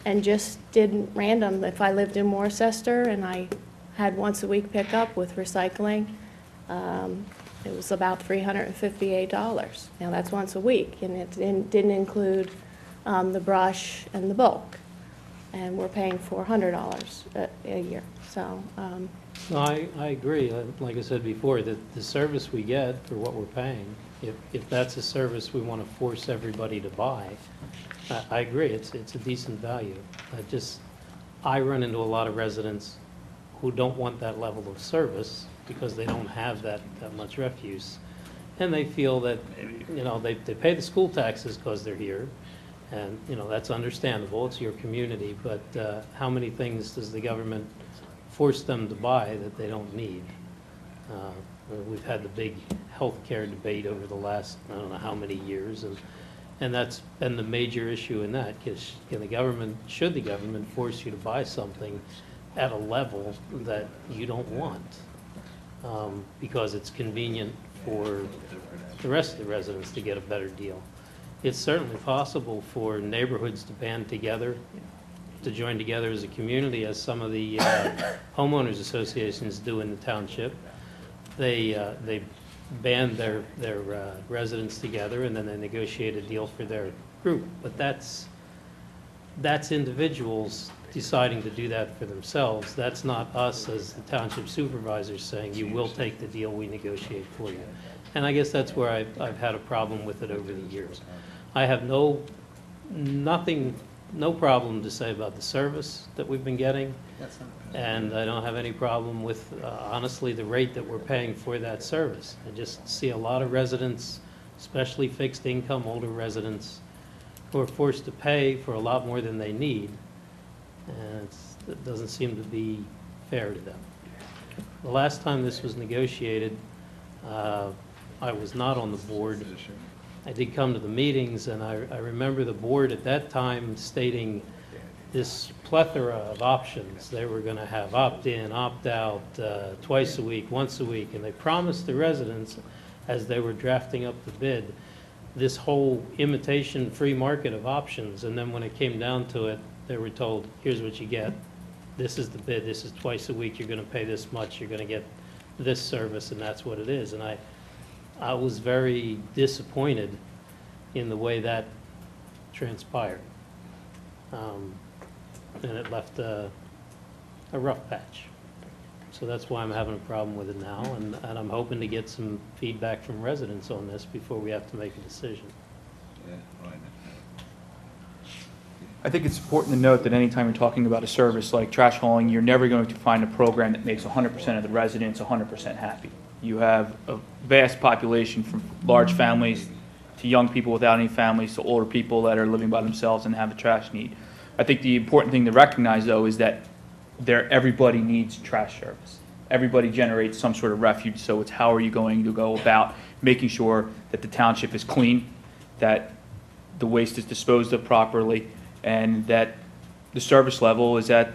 and just did random. If I lived in Worcester and I had once a week pickup with recycling, it was about $358. Now that's once a week, and it didn't include the brush and the bulk, and we're paying $400 a year. So. No, I agree. Like I said before, that the service we get for what we're paying, if that's a service we want to force everybody to buy, I agree. It's a decent value. I run into a lot of residents who don't want that level of service because they don't have that much refuse, and they feel that they pay the school taxes because they're here, and that's understandable. It's your community, but how many things does the government force them to buy that they don't need? We've had the big healthcare debate over the last, I don't know how many years, and that's been the major issue in that, because should the government force you to buy something at a level that you don't want, because it's convenient for the rest of the residents to get a better deal. It's certainly possible for neighborhoods to band together, to join together as a community, as some of the homeowners associations do in the township. They band their residents together, and then they negotiate a deal for their group. But that's individuals deciding to do that for themselves. That's not us as the township supervisors saying, you will take the deal we negotiate for you. And I guess that's where I've had a problem with it over the years. I have no problem to say about the service that we've been getting, and I don't have any problem with, honestly, the rate that we're paying for that service. I just see a lot of residents, especially fixed income, older residents, who are forced to pay for a lot more than they need, and it doesn't seem to be fair to them. The last time this was negotiated, I was not on the board. I did come to the meetings, and I remember the board at that time stating this plethora of options. They were going to have opt-in, opt-out, twice a week, once a week, and they promised the residents, as they were drafting up the bid, this whole imitation free market of options. And then when it came down to it, they were told, here's what you get. This is the bid. This is twice a week. You're going to pay this much. You're going to get this service, and that's what it is. And I was very disappointed in the way that transpired. And it left a rough patch. So that's why I'm having a problem with it now, and I'm hoping to get some feedback from residents on this before we have to make a decision. I think it's important to note that anytime you're talking about a service like trash hauling, you're never going to find a program that makes 100% of the residents 100% happy. You have a vast population from large families to young people without any families to older people that are living by themselves and have a trash need. I think the important thing to recognize, though, is that everybody needs trash service. Everybody generates some sort of refuge, so it's how are you going to go about making sure that the township is clean, that the waste is disposed of properly, and that the service level is at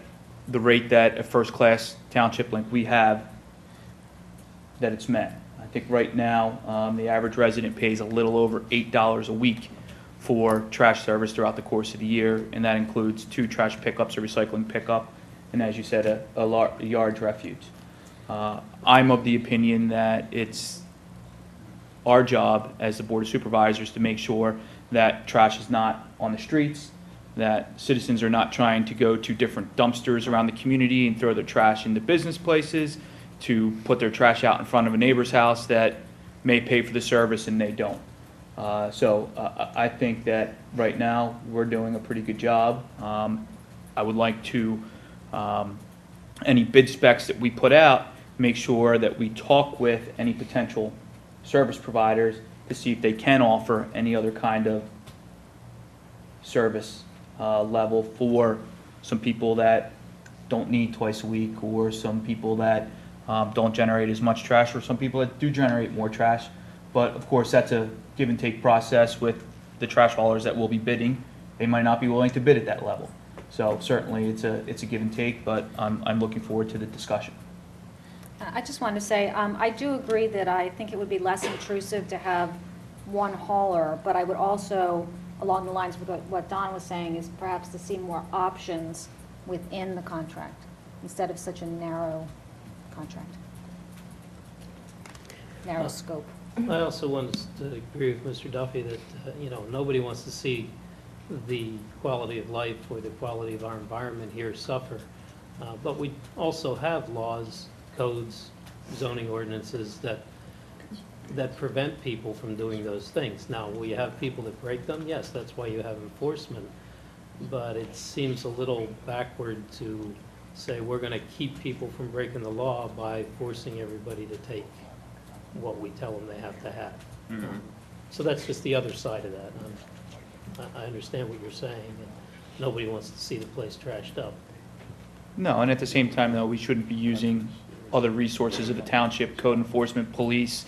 the rate that a first-class township like we have, that it's met. I think right now, the average resident pays a little over $8 a week for trash service throughout the course of the year, and that includes 2 trash pickups, a recycling pickup, and as you said, a yard refuge. I'm of the opinion that it's our job as the Board of Supervisors to make sure that trash is not on the streets, that citizens are not trying to go to different dumpsters around the community and throw their trash into business places, to put their trash out in front of a neighbor's house that may pay for the service and they don't. So I think that right now we're doing a pretty good job. I would like to, any bid specs that we put out, make sure that we talk with any potential service providers to see if they can offer any other kind of service level for some people that don't need twice a week, or some people that don't generate as much trash, or some people that do generate more trash. But of course, that's a give and take process with the trash haulers that will be bidding. They might not be willing to bid at that level. So certainly it's a give and take, but I'm looking forward to the discussion. I just wanted to say, I do agree that I think it would be less intrusive to have one hauler, but I would also, along the lines of what Don was saying, is perhaps to see more options within the contract instead of such a narrow contract, narrow scope. I also wanted to agree with Mr. Duffy that, nobody wants to see the quality of life or the quality of our environment here suffer. But we also have laws, codes, zoning ordinances that prevent people from doing those things. Now, will you have people that break them? Yes, that's why you have enforcement. But it seems a little backward to say we're going to keep people from breaking the law by forcing everybody to take what we tell them they have to have. So that's just the other side of that. I understand what you're saying, and nobody wants to see the place trashed up. No, and at the same time, though, we shouldn't be using other resources of the township, code enforcement, police,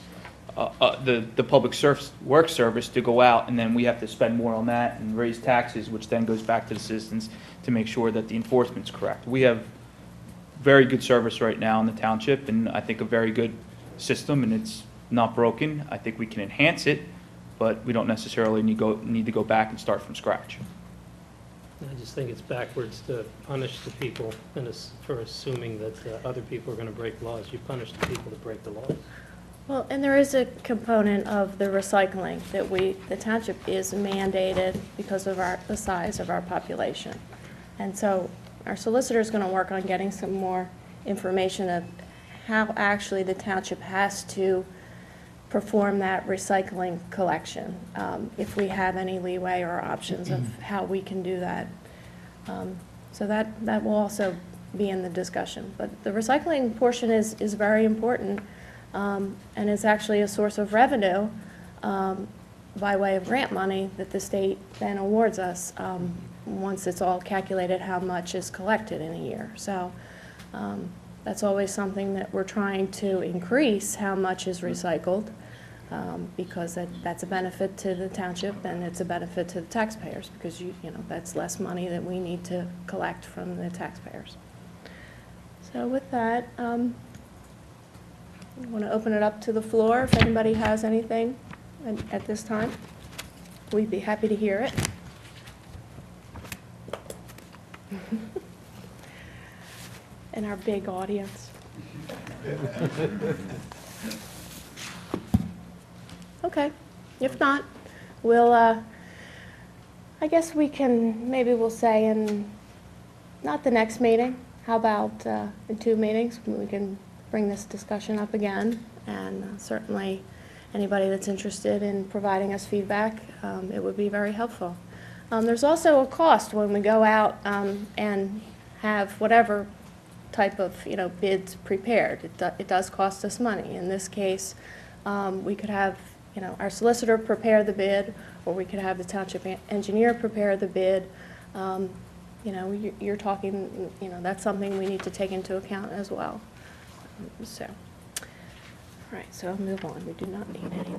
the public works service to go out, and then we have to spend more on that and raise taxes, which then goes back to the citizens to make sure that the enforcement's correct. We have very good service right now in the township, and I think a very good system, and it's not broken. I think we can enhance it, but we don't necessarily need to go back and start from scratch. I just think it's backwards to punish the people for assuming that other people are going to break laws. You punish the people that break the laws. Well, and there is a component of the recycling that the township is mandated because of the size of our population. And so our solicitor is going to work on getting some more information of how actually the township has to perform that recycling collection, if we have any leeway or options of how we can do that. So that will also be in the discussion. But the recycling portion is very important, and it's actually a source of revenue by way of grant money that the state then awards us once it's all calculated how much is collected in a year. So That's always something that we're trying to increase, how much is recycled, because that's a benefit to the township and it's a benefit to the taxpayers, because you know, that's less money that we need to collect from the taxpayers. So with that, I want to open it up to the floor. If anybody has anything at this time, we'd be happy to hear it. And our big audience. Okay, if not, we'll, I guess we can, maybe we'll say in, not the next meeting, how about in 2 meetings, we can bring this discussion up again, and certainly anybody that's interested in providing us feedback, it would be very helpful. There's also a cost when we go out and have whatever type of, you know, bids prepared. It does cost us money. In this case, we could have, you know, our solicitor prepare the bid, or we could have the township engineer prepare the bid. You know, you're talking, you know, that's something we need to take into account as well. So, all right, so I'll move on. We do not need any.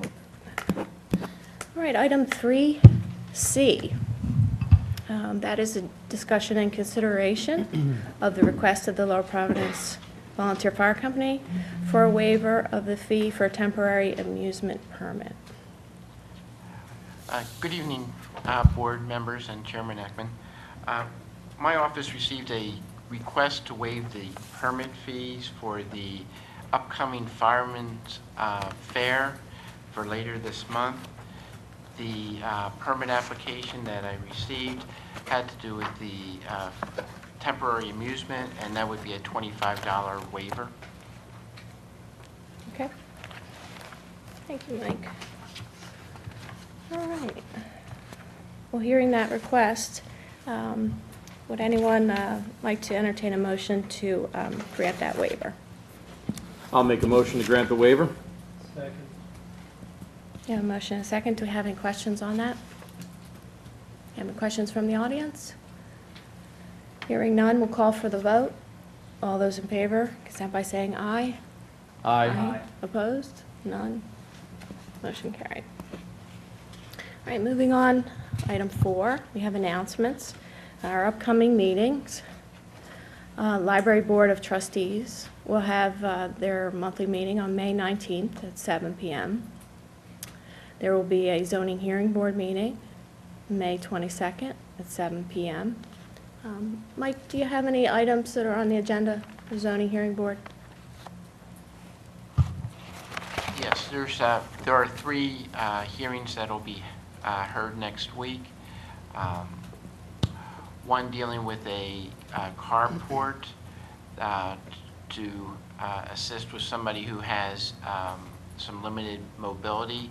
All right, item 3C. That is a discussion and consideration of the request of the Lower Providence Volunteer Fire Company for a waiver of the fee for a temporary amusement permit. Good evening, board members and Chairman Ekman. My office received a request to waive the permit fees for the upcoming Fireman's Fair for later this month. The permit application that I received had to do with the temporary amusement, and that would be a $25 waiver. Okay. Thank you, Mike. All right. Well, hearing that request, would anyone like to entertain a motion to grant that waiver? I'll make a motion to grant the waiver. You have a motion and a second. Do we have any questions on that? Any questions from the audience? Hearing none, we'll call for the vote. All those in favor, consent by saying aye. Aye. Opposed? None. Motion carried. All right, moving on. Item 4, we have announcements. Our upcoming meetings. Library Board of Trustees will have their monthly meeting on May 19th at 7 p.m. There will be a zoning hearing board meeting May 22nd at 7 p.m. Mike, do you have any items that are on the agenda for zoning hearing board? Yes, there are 3 hearings that will be heard next week. One dealing with a carport to assist with somebody who has some limited mobility.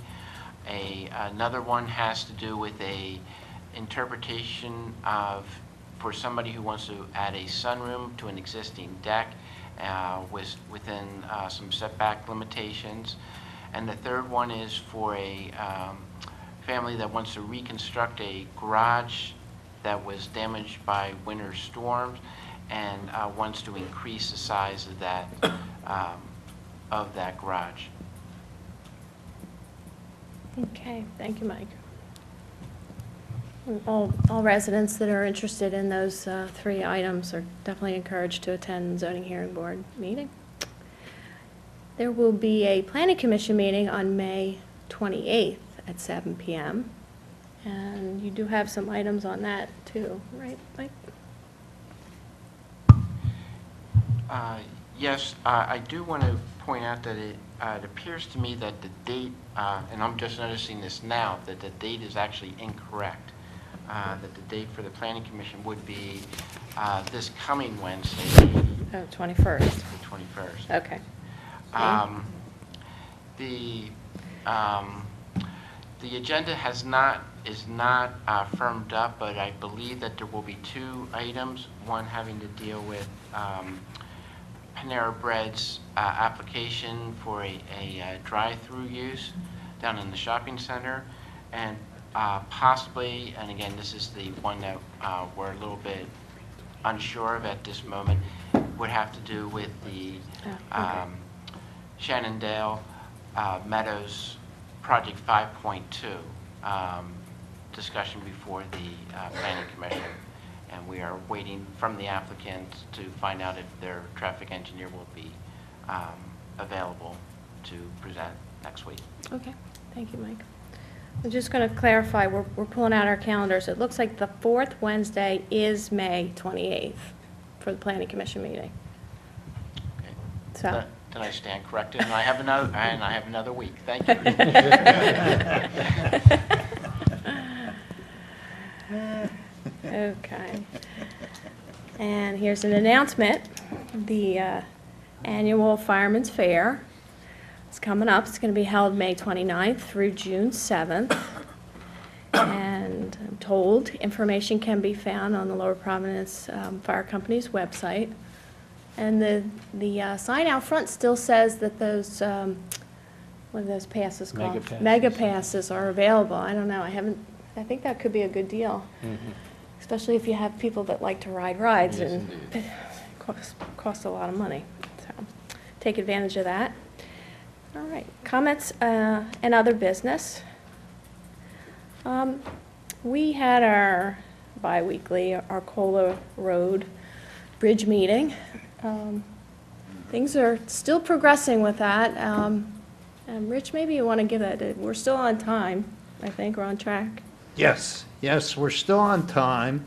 Another one has to do with a interpretation of, for somebody who wants to add a sunroom to an existing deck within some setback limitations. And the third one is for a family that wants to reconstruct a garage that was damaged by winter storms and wants to increase the size of that garage. Okay, thank you, Mike. All residents that are interested in those 3 items are definitely encouraged to attend zoning hearing board meeting. There will be a planning commission meeting on May 28th at 7 p.m. And you do have some items on that too, right, Mike? Yes, I do want to point out that it appears to me that the date, and I'm just noticing this now, that the date is actually incorrect. That the date for the Planning Commission would be this coming Wednesday. Oh, 21st. The 21st. Okay. The agenda is not firmed up, but I believe that there will be 2 items, one having to deal with Panera Bread's application for a drive-through use down in the shopping center, and possibly, and again, this is the one that we're a little bit unsure of at this moment, would have to do with the Oh, okay. Shenandoah Meadows Project 5.2 discussion before the Planning Commission. And we are waiting from the applicant to find out if their traffic engineer will be available to present next week. Okay, thank you, Mike. I'm just going to clarify, we're pulling out our calendars. It looks like the fourth Wednesday is May 28th for the Planning Commission meeting. Okay. So, Then I stand corrected, and I have another week. Thank you. okay. And here's an announcement. The annual Fireman's Fair is coming up. It's going to be held May 29th through June 7th. And I'm told information can be found on the Lower Providence Fire Company's website. And the sign out front still says that those, what are those passes called? Mega passes. Mega passes are available. I don't know, I think that could be a good deal, especially if you have people that like to ride rides, Yes, and indeed. it costs a lot of money. So take advantage of that. All right, comments and other business. We had our bi-weekly Arcola Road Bridge meeting. Things are still progressing with that. And Rich, maybe you want to give that, we're still on time, I think, we're on track. Yes, we're still on time.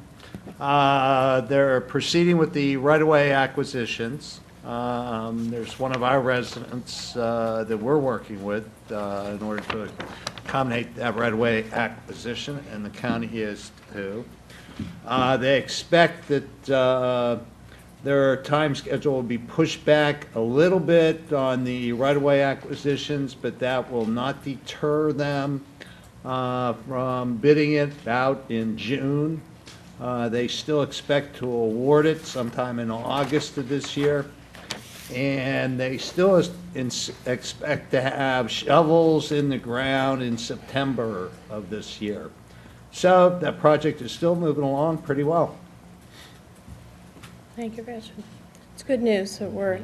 They're proceeding with the right-of-way acquisitions. There's one of our residents that we're working with in order to accommodate that right-of-way acquisition, and the county is too. They expect that their time schedule will be pushed back a little bit on the right-of-way acquisitions, but that will not deter them from bidding it out in June. They still expect to award it sometime in August of this year. And they still expect to have shovels in the ground in September of this year. So that project is still moving along pretty well. Thank you, Rich. It's good news that we're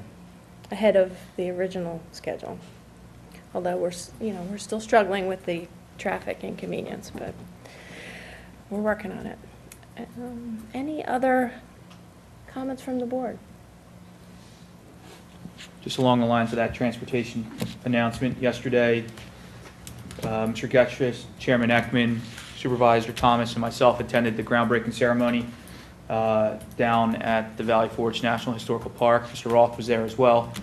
ahead of the original schedule. Although we're still struggling with the traffic inconvenience, but we're working on it. Any other comments from the board? Just along the lines of that transportation announcement yesterday, Mr. Getchus, Chairman Ekman, Supervisor Thomas, and myself attended the groundbreaking ceremony down at the Valley Forge National Historical Park. Mr. Roth was there as well,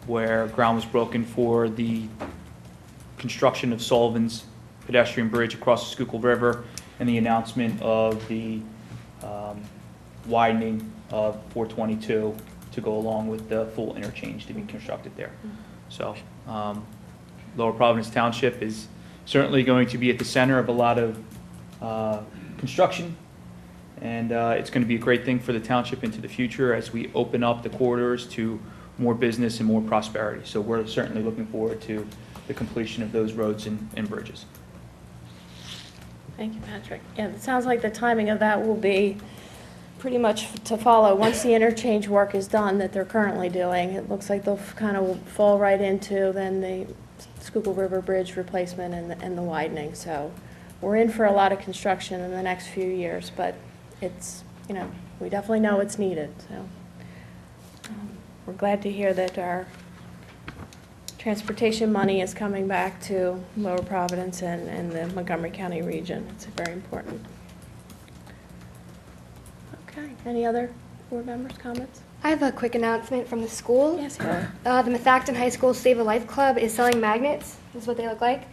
where ground was broken for the construction of Sullivan's pedestrian bridge across the Schuylkill River and the announcement of the widening of 422 to go along with the full interchange to be constructed there. So Lower Providence Township is certainly going to be at the center of a lot of construction, and it's going to be a great thing for the township into the future as we open up the corridors to more business and more prosperity. So we're certainly looking forward to the completion of those roads and bridges. Thank you, Patrick. Yeah, it sounds like the timing of that will be pretty much to follow once the interchange work is done that they're currently doing. It looks like they'll kind of fall right into then the Schuylkill River Bridge replacement and the widening. So we're in for a lot of construction in the next few years, but it's, we definitely know it's needed. So we're glad to hear that our transportation money is coming back to Lower Providence and the Montgomery County region. It's very important. Okay, any other board members' comments? I have a quick announcement from the school. Yes, sir. The Methacton High School Save a Life Club is selling magnets, this is what they look like,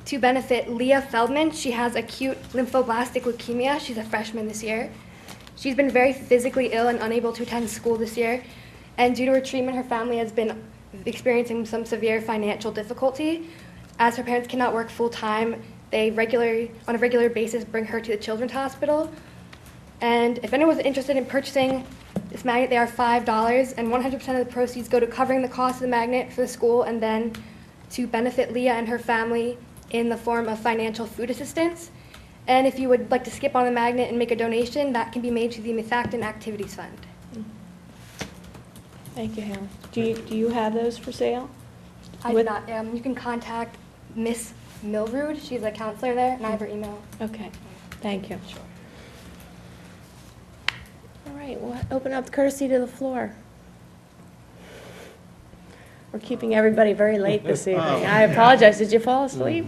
to benefit Leah Feldman. She has acute lymphoblastic leukemia. She's a freshman this year. She's been very physically ill and unable to attend school this year. And due to her treatment, her family has been experiencing some severe financial difficulty. As her parents cannot work full-time, they on a regular basis bring her to the Children's Hospital. And if anyone's interested in purchasing this magnet, they are $5, and 100% of the proceeds go to covering the cost of the magnet for the school and then to benefit Leah and her family in the form of financial food assistance. And if you would like to skip on the magnet and make a donation, that can be made to the Methacton Activities Fund. Thank you, Helen. Do you have those for sale? I do With- not. You can contact Miss Milrood. She's a counselor there, and I have her email. Okay, thank you. All right, we'll open up the courtesy to the floor. We're keeping everybody very late this evening. I apologize, did you fall asleep?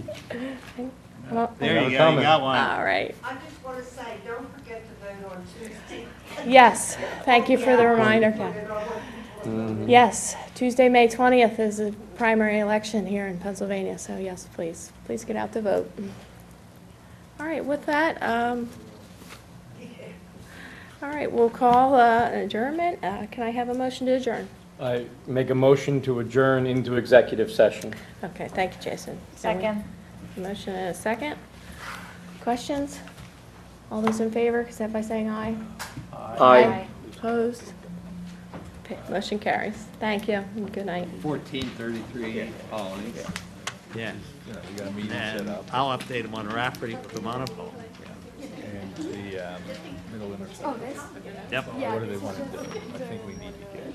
Well, There you go, comment. you got one. all right. I just want to say, don't forget to vote on Tuesday. Yes, thank you for the reminder, Kat. Put it on what- Yes, Tuesday, May 20th is a primary election here in Pennsylvania, so yes, please get out to vote. All right, with that, all right, we'll call an adjournment. Can I have a motion to adjourn? I make a motion to adjourn into executive session. Okay, thank you, Jason. Second. Motion and a second. Questions? All those in favor, except by saying aye. Aye. Opposed? Okay, motion carries. Thank you, and good night. 1433 Holland. Yeah. We got a meeting set And up. I'll update them on Rafferty with the monopole. And the middle intersection. Oh, this? Yep. Yeah. What do they this is want to just- do? I think we need to get.